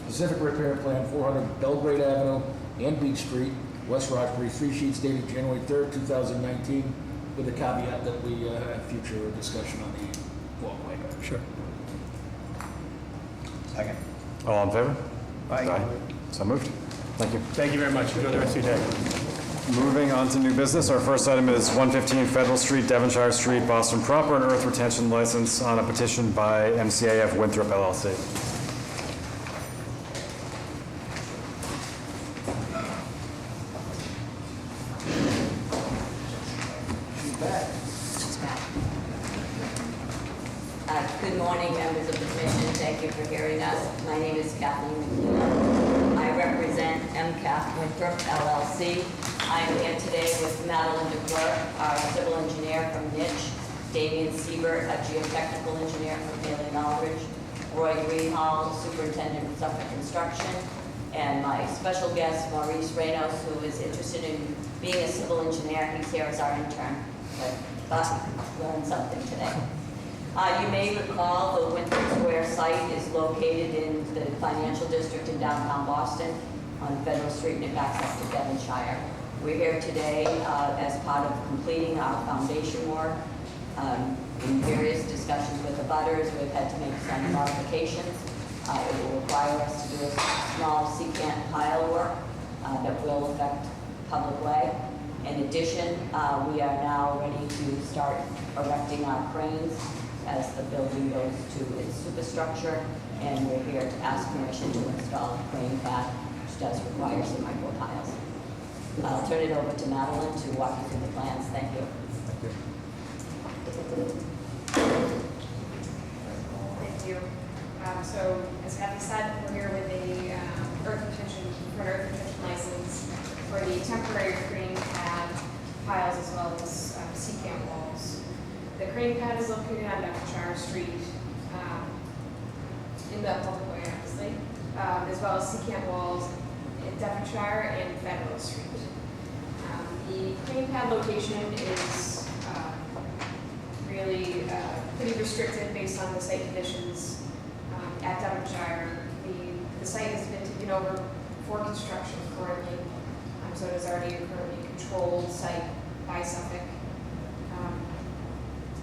specific repair plan 400 Belgrade Avenue and Beach Street, West Roxbury, 3 sheets dated January 3rd, 2019, with the caveat that we have future discussion on the walkway. Sure. Second. All in favor? Aye. So moved. Thank you. Thank you very much. Enjoy the rest of your day. Moving on to new business, our first item is 115 Federal Street, Devonshire Street, Boston proper, an earth retention license on a petition by MCAF Winthrop LLC. Good morning, members of the commission. Thank you for hearing us. My name is Kathleen McNeil. I represent MCAF Winthrop LLC. I am here today with Madeline DeClerc, our civil engineer from Niche, Damian Siebert, a geotechnical engineer from Haley Aldridge, Roy Greenhall, superintendent of Suffolk Construction, and my special guest, Maurice Reynos, who is interested in being a civil engineer. He's here as our intern, but learned something today. You may recall the Winthrop Square site is located in the financial district in downtown Boston on Federal Street, and it backs up to Devonshire. We're here today as part of completing our foundation work. In various discussions with the butters, we've had to make some modifications. It will require us to do a small secant pile work that will affect public way. In addition, we are now ready to start erecting our cranes as the building goes to its superstructure, and we're here to ask permission to install a crane pad, which does require some micro piles. I'll turn it over to Madeline to walk you through the plans. Thank you. Thank you. So, as Kathy said, we're here with a an earth retention license for the temporary crane pad piles as well as secant walls. The crane pad is located on Devonshire Street, in the public way, obviously, as well as secant walls in Devonshire and Federal Street. The crane pad location is really pretty restricted based on the site conditions at Devonshire. The site has been taken over for construction currently, so it is already a currently controlled site by Suffolk.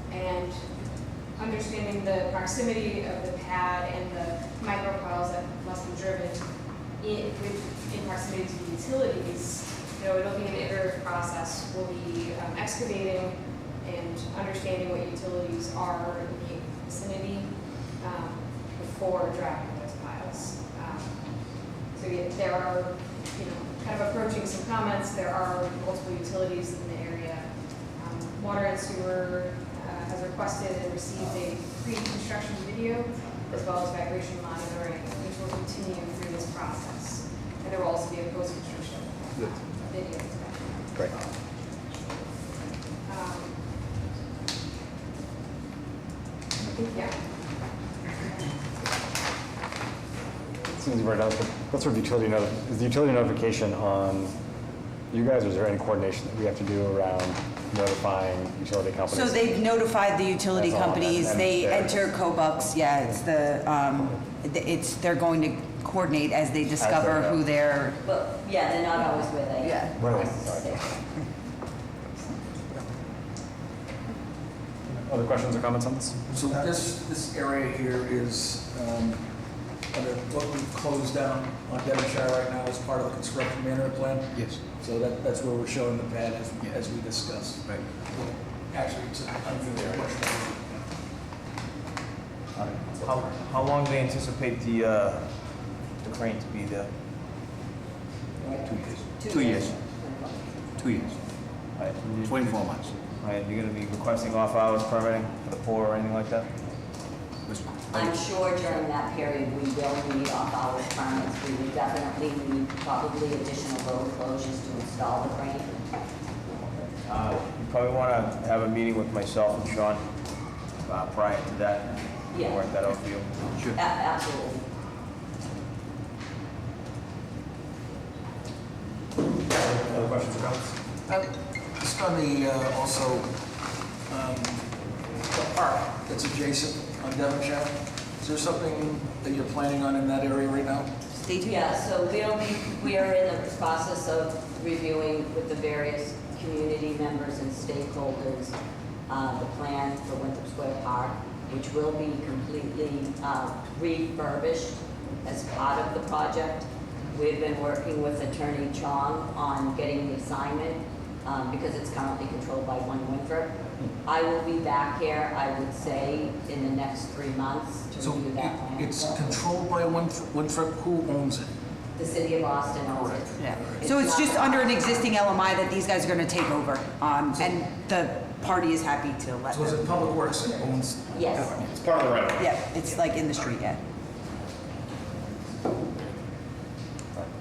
And understanding the proximity of the pad and the micropiles that must be driven in proximity to the utilities, it'll be an iterative process. We'll be excavating and understanding what utilities are in the vicinity before driving those piles. So there are, kind of approaching some comments. There are multiple utilities in the area. Water and Sewer has requested and received a pre-construction video as well as vibration monitoring, which will continue through this process. And there will also be a post-construction video inspection. Great. Yeah. Seems right out. What sort of utility is the utility notification on you guys, or is there any coordination that we have to do around notifying utility companies? So they've notified the utility That's all, companies, and they they're- enter COBUX, yeah, they're going to coordinate as they discover go. who they're, Well, yeah, they're not always where they Yeah. Right. stay. Other questions or comments on this? So this area here is under what we've closed down on Devonshire right now as part of the construction management plan? Yes. So that's where we're showing the pad as we discussed. Right. Actually, it's unfamiliar question. How long do they anticipate the crane to be there? 2 years. 2 years. 2 years. Right. 24 months. Right, you're gonna be requesting off-hours permitting for the pour or anything like that? I'm sure during that period, we will need off-hours permits. We will definitely need probably additional road closures to install the crane. You probably wanna have a meeting with myself and Sean prior to that. Yeah. Work that out for you. Sure. Absolutely. Other questions or comments? Just on the, also, the park that's adjacent on Devonshire, is there something that you're planning on in that area right now? stay tuned. Yeah, so we are in the process of reviewing with the various community members and stakeholders the plan for Winthrop Square Park, which will be completely refurbished as part of the project. We've been working with Attorney Chong on getting the assignment because it's currently controlled by One Winthrop. I will be back here, I would say, in the next 3 months to So review that plan. it's controlled by Winthrop, who owns it? The city of Boston owns it. Yeah. So it's not just the- under an existing LMI that these guys are going to take over, and the party is happy to let So is them. it Public Works that owns? Yes. It's part of the right. Yeah, it's like in the street, yeah.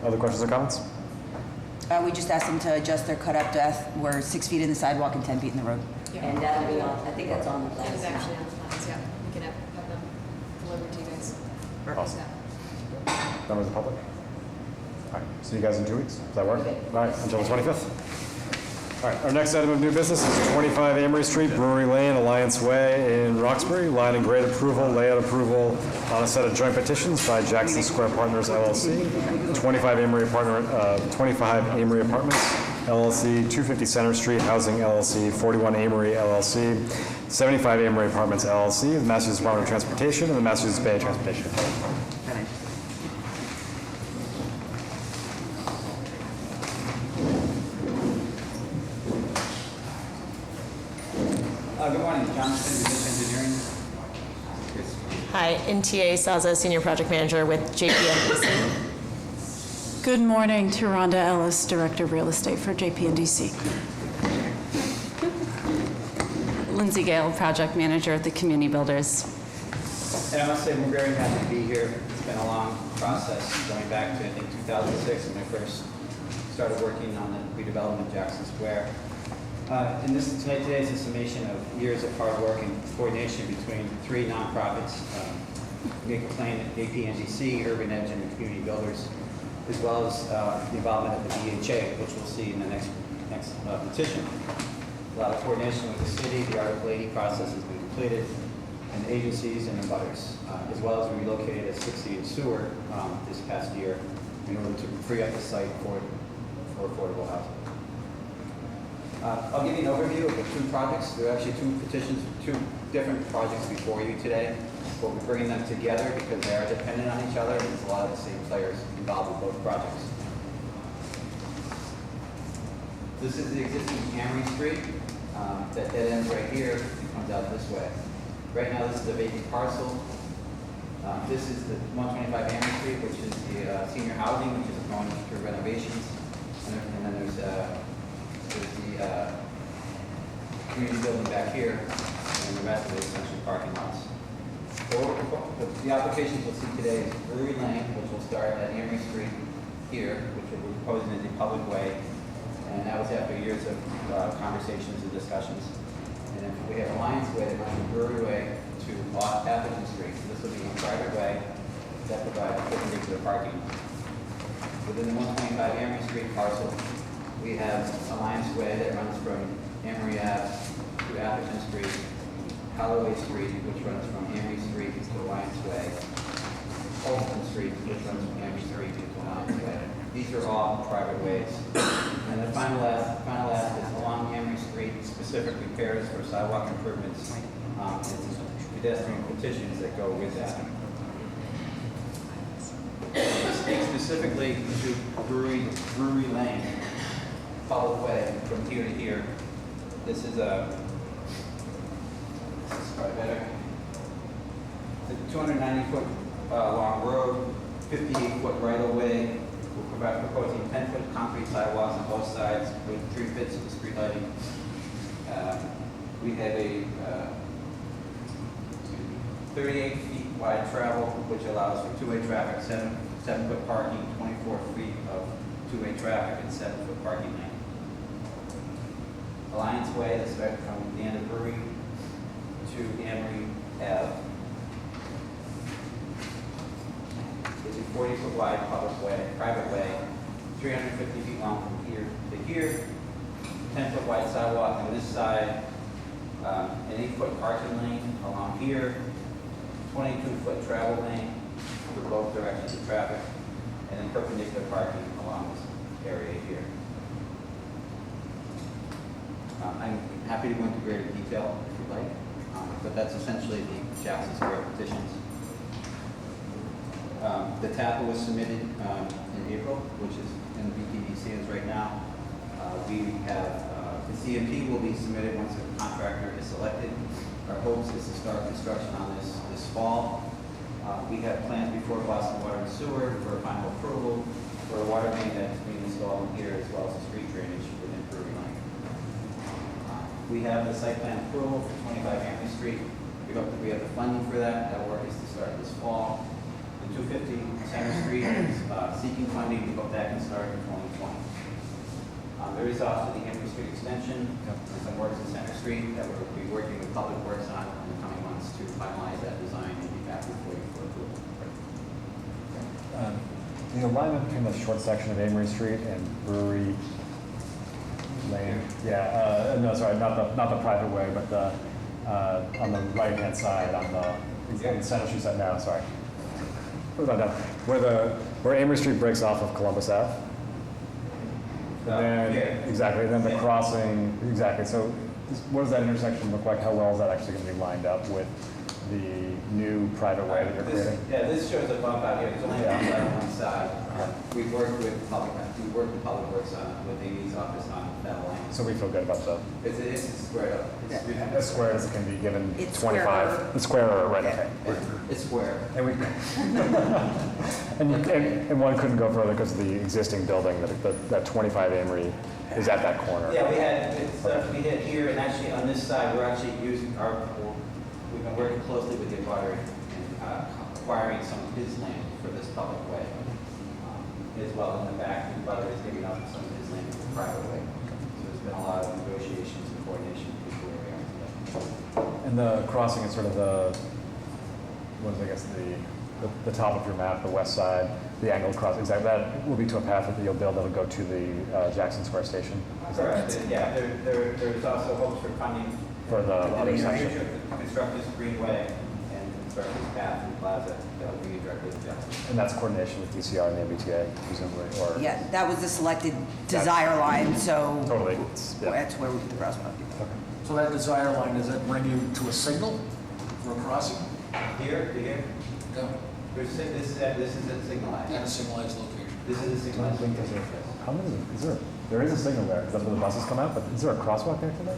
Other questions or comments? We just asked them to adjust their cut-up depth. We're 6 feet in the sidewalk and 10 feet in the road. And that'll be on, I think that's on the It plans was now. actually on the plans, yeah. We can have them delivered to you guys. Awesome. Yeah. Members of the public? All right, see you guys in 2 weeks. Does that work? All right, until the 25th. All right, our next item of new business is 25 Amory Street, Brewery Lane, Alliance Way in Roxbury. Line and grade approval, layout approval on a set of joint petitions by Jackson Square Partners LLC, 25 Amory Apartments LLC, 250 Center Street Housing LLC, 41 Amory LLC, 75 Amory Apartments LLC, the Massachusetts Department of Transportation, and the Massachusetts Bay Transportation Authority. Good morning, Jonathan, Division Engineering. Hi, NTA Salza, Senior Project Manager with JPNDC. Good morning, to Rhonda Ellis, Director of Real Estate for JPNDC. Lindsay Gale, Project Manager at the Community Builders. And I must say, we're very happy to be here. It's been a long process, going back to, I think, 2006, when I first started working on the redevelopment of Jackson Square. And today is a summation of years of hard work and coordination between 3 nonprofits, Make a Plan, APNGC, Urban Edge, and the Community Builders, as well as the involvement of the BHA, which we'll see in the next petition. A lot of coordination with the city, the Article 80 process has been completed, and agencies and abutters, as well as we relocated a 60 sewer this past year in order to free up the site for affordable housing. I'll give you an overview of the 2 projects. There are actually 2 petitions, 2 different projects before you today, but we're bringing them together because they are dependent on each other, and there's a lot of the same players involved in both projects. This is the existing Amory Street. That dead ends right here and comes out this way. Right now, this is a vacant parcel. This is the 125 Amory Street, which is the senior housing, which is going through renovations. And then there's the community building back here, and the rest of it is essentially parking lots. So the applications we'll see today is Brewery Lane, which will start at Amory Street here, which we're proposing as a public way. And that was after years of conversations and discussions. And then we have Alliance Way that runs from Brewery Way to Lost Atherton Street. So this will be a private way that provides perpendicular parking. Within the 125 Amory Street parcel, we have Alliance Way that runs from Amory Ave to Atherton Street, Holloway Street, which runs from Amory Street to Alliance Way, Holton Street, which runs from Amory Street to Alliance Way. These are all private ways. And the final last is along Amory Street, specific repairs for sidewalk improvements, and pedestrian petitions that go with that. Speak specifically to Brewery Lane, public way from here to here. This is probably better. It's a 290-foot long road, 58-foot right-of-way. We're proposing 10-foot concrete sidewalks on both sides with 3 fits of the street lighting. We have a 38 feet wide travel, which allows for 2-way traffic, 7-foot parking, 24 feet of 2-way traffic, and 7-foot parking lane. Alliance Way, that's right from the end of Brewery to Amory Ave. It's a 40-foot wide public way, private way, 350 feet long from here to here, 10-foot wide sidewalk on this side, an 8-foot parking lane along here, 22-foot travel lane for both directions of traffic, and then perpendicular parking along this area here. I'm happy to go into greater detail if you'd like, but that's essentially the Jackson Square petitions. The TAPA was submitted in April, which is in the BTD stands right now. We have, the CMP will be submitted once a contractor is selected. Our hopes is to start construction on this fall. We have plans before Boston Water and Sewer for final approval for a water main that's being installed here, as well as the street drainage within Brewery Lane. We have the site plan approval for 25 Amory Street. We hope that we have the funding for that. That work is to start this fall. The 250 Center Street is seeking funding. We hope that can start in 2020. There is also the Amory Street extension and some works in Center Street that we'll be working with Public Works on in the coming months to finalize that design and be back before you for approval. The alignment between the short section of Amory Street and Brewery Lane, no, sorry, not the private way, but the, on the right-hand side, on the Center Street side now, sorry. Where Amory Street breaks off of Columbus Ave. And then, exactly, and then the crossing, exactly. So what does that intersection look like? How well is that actually going to be lined up with the new private way that you're creating? This shows a bump out here. There's only a bump on one side. We've worked with Public Works on, with Amy's office on that line. So we feel good about that. It's squared up. As square as it can be given It's 25. It's square, right? Okay. It's square. And we, and one couldn't go further because the existing building, that 25 Amory, is at that corner. Yeah, we had here, and actually on this side, we're actually using we've been working closely with the abutter and acquiring some of his land for this public way. As well in the back, the abutter is giving up some of his land for the private way. So there's been a lot of negotiations and coordination before we are today. And the crossing is sort of what is, I guess, the top of your map, the west side, the angled crossing. Exactly, that will be to a path that you'll build that'll go to the Jackson Square Station. Is that correct? Yeah, there's also hopes for funding for the other section. To construct this greenway and construct this path and plaza that will be directly to Jackson. And that's coordination with DCR and the MBTA, presumably, or? Yeah, that was the selected desire line, so. Totally. That's where we put the crosswalk. Okay. So that desire line, does that bring you to a signal for a crossing? Here to here? No. This is a signal line. At a signalized location. This is a signalized location. How many is there? There is a signal there, because that's where the buses come out, but is there a crosswalk there today?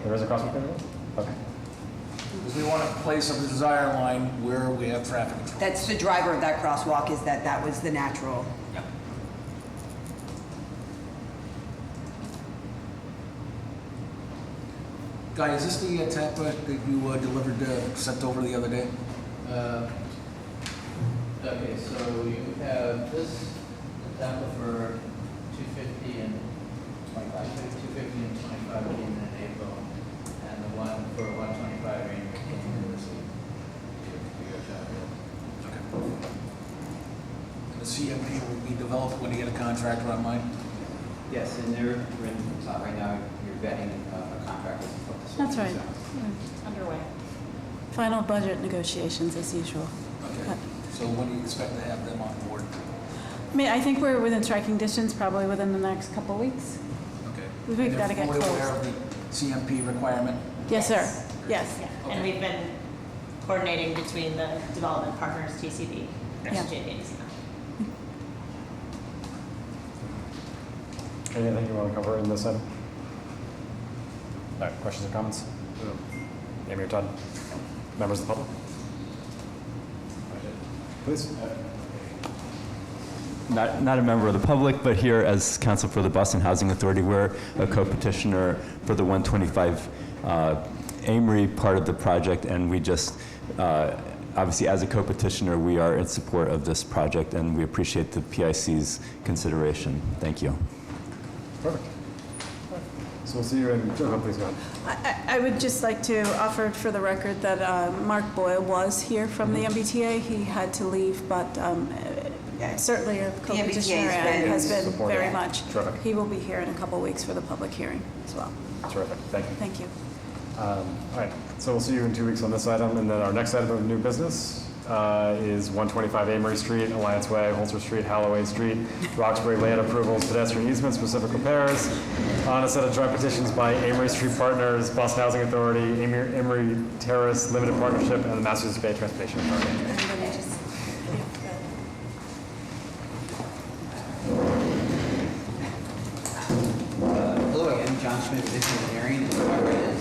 There is a crosswalk there today? Okay. Because we want to place a desire line where we have traffic control. That's the driver of that crosswalk, is that was the natural. Yeah. Guy, is this the TAPA that you delivered, sent over the other day? Okay, so you have this, the TAPA for 250 and 25, 250 and 25 came in April, and the one for 125 came in this week. And the CMP will be developed when you get a contractor online? Yes, and they're, right now, you're vetting a contractor. That's right. Underway. Final budget negotiations as usual. Okay. So when do you expect to have them on board? I mean, I think we're within striking distance, probably within the next couple of weeks. Okay. We've got to get They're fully aware close. of the CMP requirement? Yes, sir. Yes. Yeah. And we've been coordinating between the development partners, TCD, and Yeah. JPDC. Anything you want to cover in this item? All right, questions or comments? Amy or Todd? Members of the public? Please. Not a member of the public, but here as counsel for the Boston Housing Authority, we're a co-petitioner for the 125 Amory part of the project, and we just, obviously as a co-petitioner, we are in support of this project, and we appreciate the PIC's consideration. Thank you. Perfect. So we'll see you in, please go ahead. I would just like to offer for the record that Mark Boyle was here from the MBTA. He had to leave, but certainly a co-petitioner and has been very much. Terrific. He will be here in a couple of weeks for the public hearing as well. Terrific. Thank you. Thank you. All right, so we'll see you in 2 weeks on this item, and then our next item of new business is 125 Amory Street, Alliance Way, Holzer Street, Halloway Street, Roxbury layout approvals, pedestrian easements, specific repairs, on a set of joint petitions by Amory Street Partners, Boston Housing Authority, Amory Terrace Limited Partnership, and the Massachusetts Bay Transportation Authority. document of additional hearing, and whoever it is.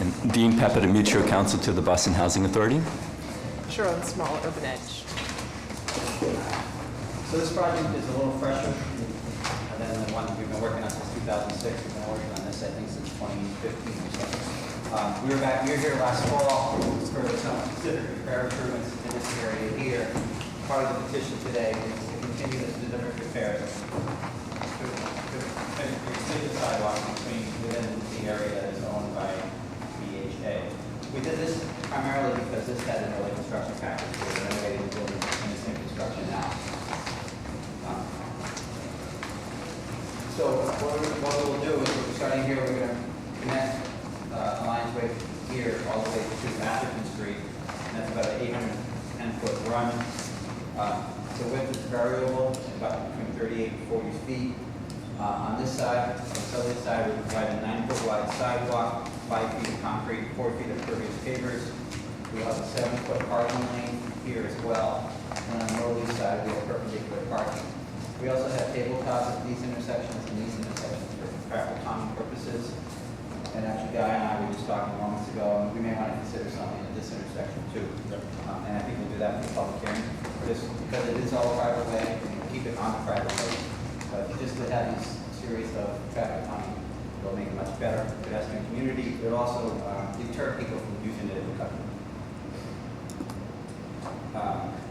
And Dean Papadimitriou, counsel to the Boston Housing Authority. Sharon Small, Urban Edge. So this project is a little fresher than the one we've been working on since 2006. We've been working on this, I think, since 2015 or so. We were here last fall for some specific repair improvements in this area here. Part of the petition today is to continue the specific repairs to take the sidewalk within the area that is owned by BHA. We did this primarily because this had an early construction package. We're renovating the building in the same construction now. So what we'll do is we're starting here, we're going to connect Alliance Way here all the way to Atherton Street, and that's about an 810-foot run. The width is variable, about between 38 and 40 feet. On this side, on the southerly side, we provide a 9-foot wide sidewalk, 5 feet of concrete, 4 feet of pervious pavers. We have a 7-foot parking lane here as well. And on the northerly side, we have perpendicular parking. We also have tabletops at these intersections and these intersections for traffic calming purposes. And actually, Guy and I were just talking moments ago, and we may want to consider something at this intersection too. And I think we'll do that for the public hearing, just because it is all private way, and we'll keep it on the private way. But just to have this series of traffic calming will make it much better pedestrian community. It will also deter people from using it as a cut.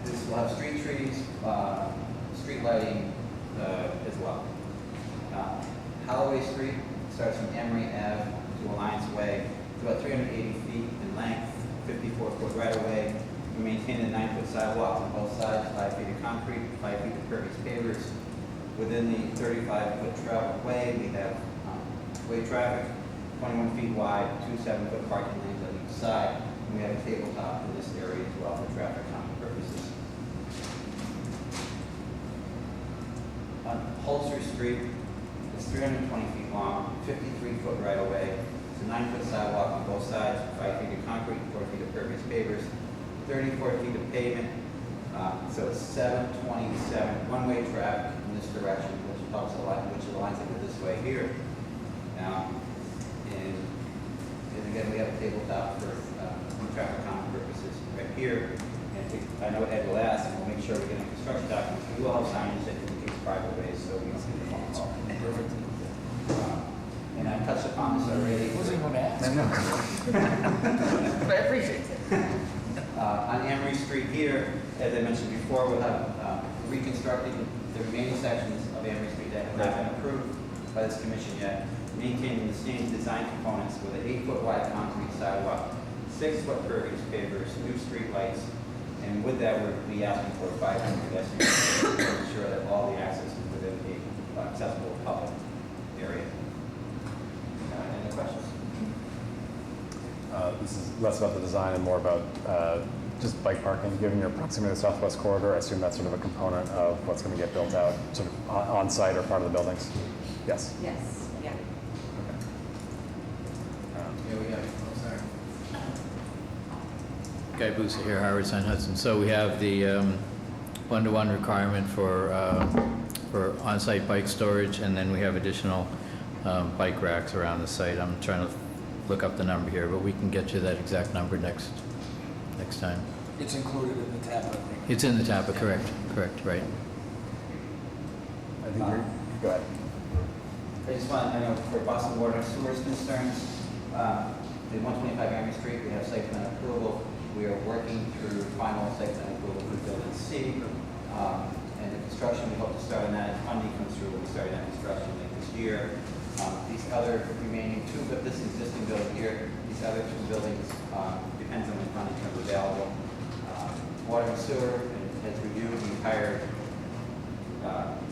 This will have street trees, street lighting as well. Holloway Street starts from Emory Ave to Alliance Way. It's about 380 feet in length, 54-foot right-of-way. We maintain a 9-foot sidewalk on both sides, 5 feet of concrete, 5 feet of pervious pavers. Within the 35-foot travel way, we have way traffic, 21 feet wide, 2 7-foot parking lanes on each side. And we have a tabletop in this area as well for traffic calming purposes. On Holzer Street, it's 320 feet long, 53-foot right-of-way. It's a 9-foot sidewalk on both sides, 5 feet of concrete, 4 feet of pervious pavers, 34 feet of pavement. So it's 727 one-way traffic in this direction, which helps a lot, which aligns it with this way here. Now, and again, we have a tabletop for traffic calming purposes right here. And I know Ed will ask, and we'll make sure we get a construction document. We will have signage that indicates private ways, so we don't get the phone call. Perfect. And I touched upon this already. I wasn't going to ask. But I appreciate it. On Emory Street here, as I mentioned before, we'll have reconstructing the remaining sections of Emory Street that have not been approved by this commission yet, maintaining the same design components with an 8-foot wide concrete sidewalk, 6-foot pervious pavers, new street lights, and with that, we'll be asking for 500 pedestrians to ensure that all the access is within the accessible public area. Any questions? This is less about the design and more about just bike parking. Given your proximity to the Southwest Corridor, I assume that's sort of a component of what's going to get built out, sort of on-site or part of the buildings? Yes? Yes, yeah. Here we go. Oh, sorry. Guy Busa here, Howard Sign Hudson. So we have the one-to-one requirement for on-site bike storage, and then we have additional bike racks around the site. I'm trying to look up the number here, but we can get you that exact number next time. It's included in the TAPA agreement. It's in the TAPA, correct, right. I think go ahead. I just want, I know for Boston Water and Sewer's concerns, the 125 Emory Street, we have site plan approval. We are working through final site plan approval for building C. And the construction, we hope to start on that, if funding comes through, we'll be starting that construction late this year. These other remaining two, but this existing building here, these other two buildings, depends on when funding comes available. Water and Sewer has reviewed the entire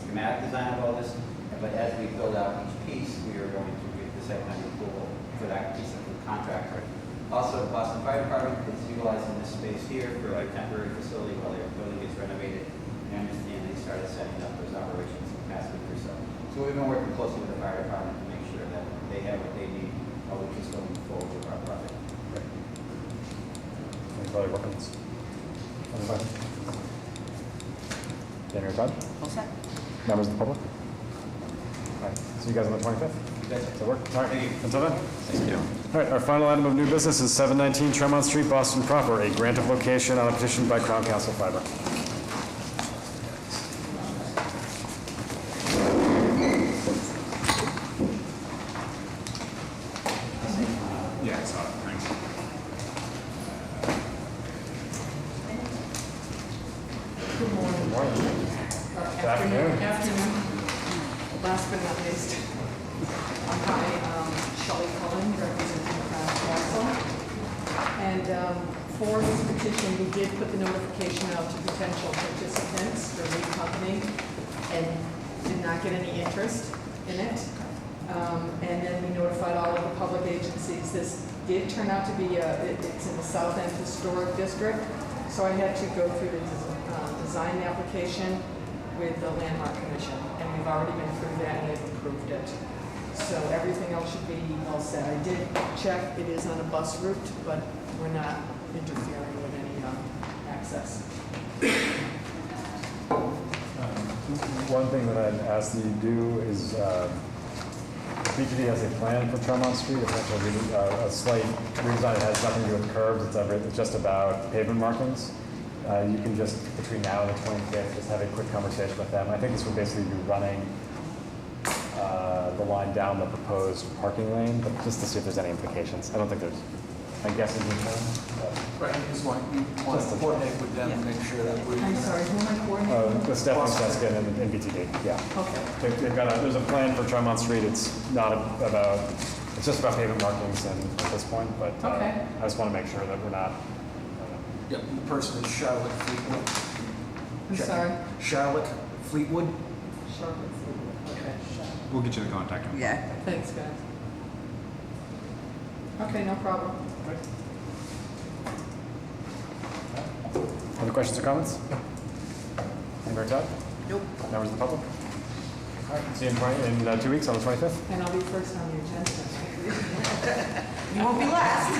schematic design of all this, but as we build out each piece, we are going to get the site plan approval for that piece of the contractor. Also, the Boston Fire Department is utilizing this space here for a temporary facility while their building gets renovated. And I understand they started setting up those operations in the past week or so. So we've been working closely with the fire department to make sure that they have what they need while we can still move forward with our project. Any further questions? Other questions? Daniel, Todd? All set? Members of the public? See you guys on the 25th. Does that work? All right, until then? Thank you. All right, our final item of new business is 719 Tremont Street, Boston proper, a grant of location on a petition by Crown Council Fiber. Yeah, I saw it. Thanks. Good morning. Good afternoon. Afternoon. Last but not least. Hi, Shelley Cullen, representing Crown Council. And for this petition, we did put the notification out to potential participants for lead company and did not get any interest in it. And then we notified all of the public agencies. This did turn out to be, it's in the South End Historic District, so I had to go through the design application with the Landmark Commission, and we've already been through that and they've approved it. So everything else should be all set. I did check, it is on a bus route, but we're not interfering with any access. One thing that I'd ask that you do is, BTD has a plan for Tremont Street, essentially a slight redesign. It has nothing to do with curbs, it's just about pavement markings. You can just, between now and the 25th, just have a quick conversation with them. I think this would basically be running the line down the proposed parking lane, but just to see if there's any implications. I don't think there's, I guess, you Right, you just want to coordinate with them and make sure that we're. I'm sorry, who am I coordinating? with Stephanie Seskin and BTD, yeah. Okay. They've got there's a plan for Tremont Street. It's not about, it's just about pavement markings at this point, but Okay. I just want to make sure that we're not. Yep, the person is Charlotte Fleetwood. I'm sorry? Charlotte Fleetwood. Charlotte Fleetwood, okay. We'll get you the contact number. Yeah. Thanks, guys. Okay, no problem. Other questions or comments? Anybody Todd? Nope. Members of the public? All right, see you in 2 weeks on the 25th. And I'll be first on the agenda. You won't be last.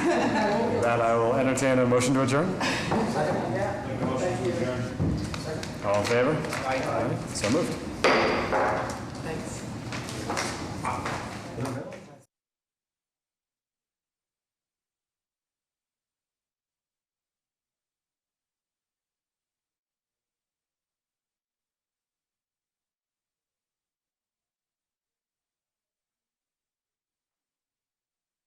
With that, I will entertain a motion to adjourn. Thank you. All in favor? Aye. So moved.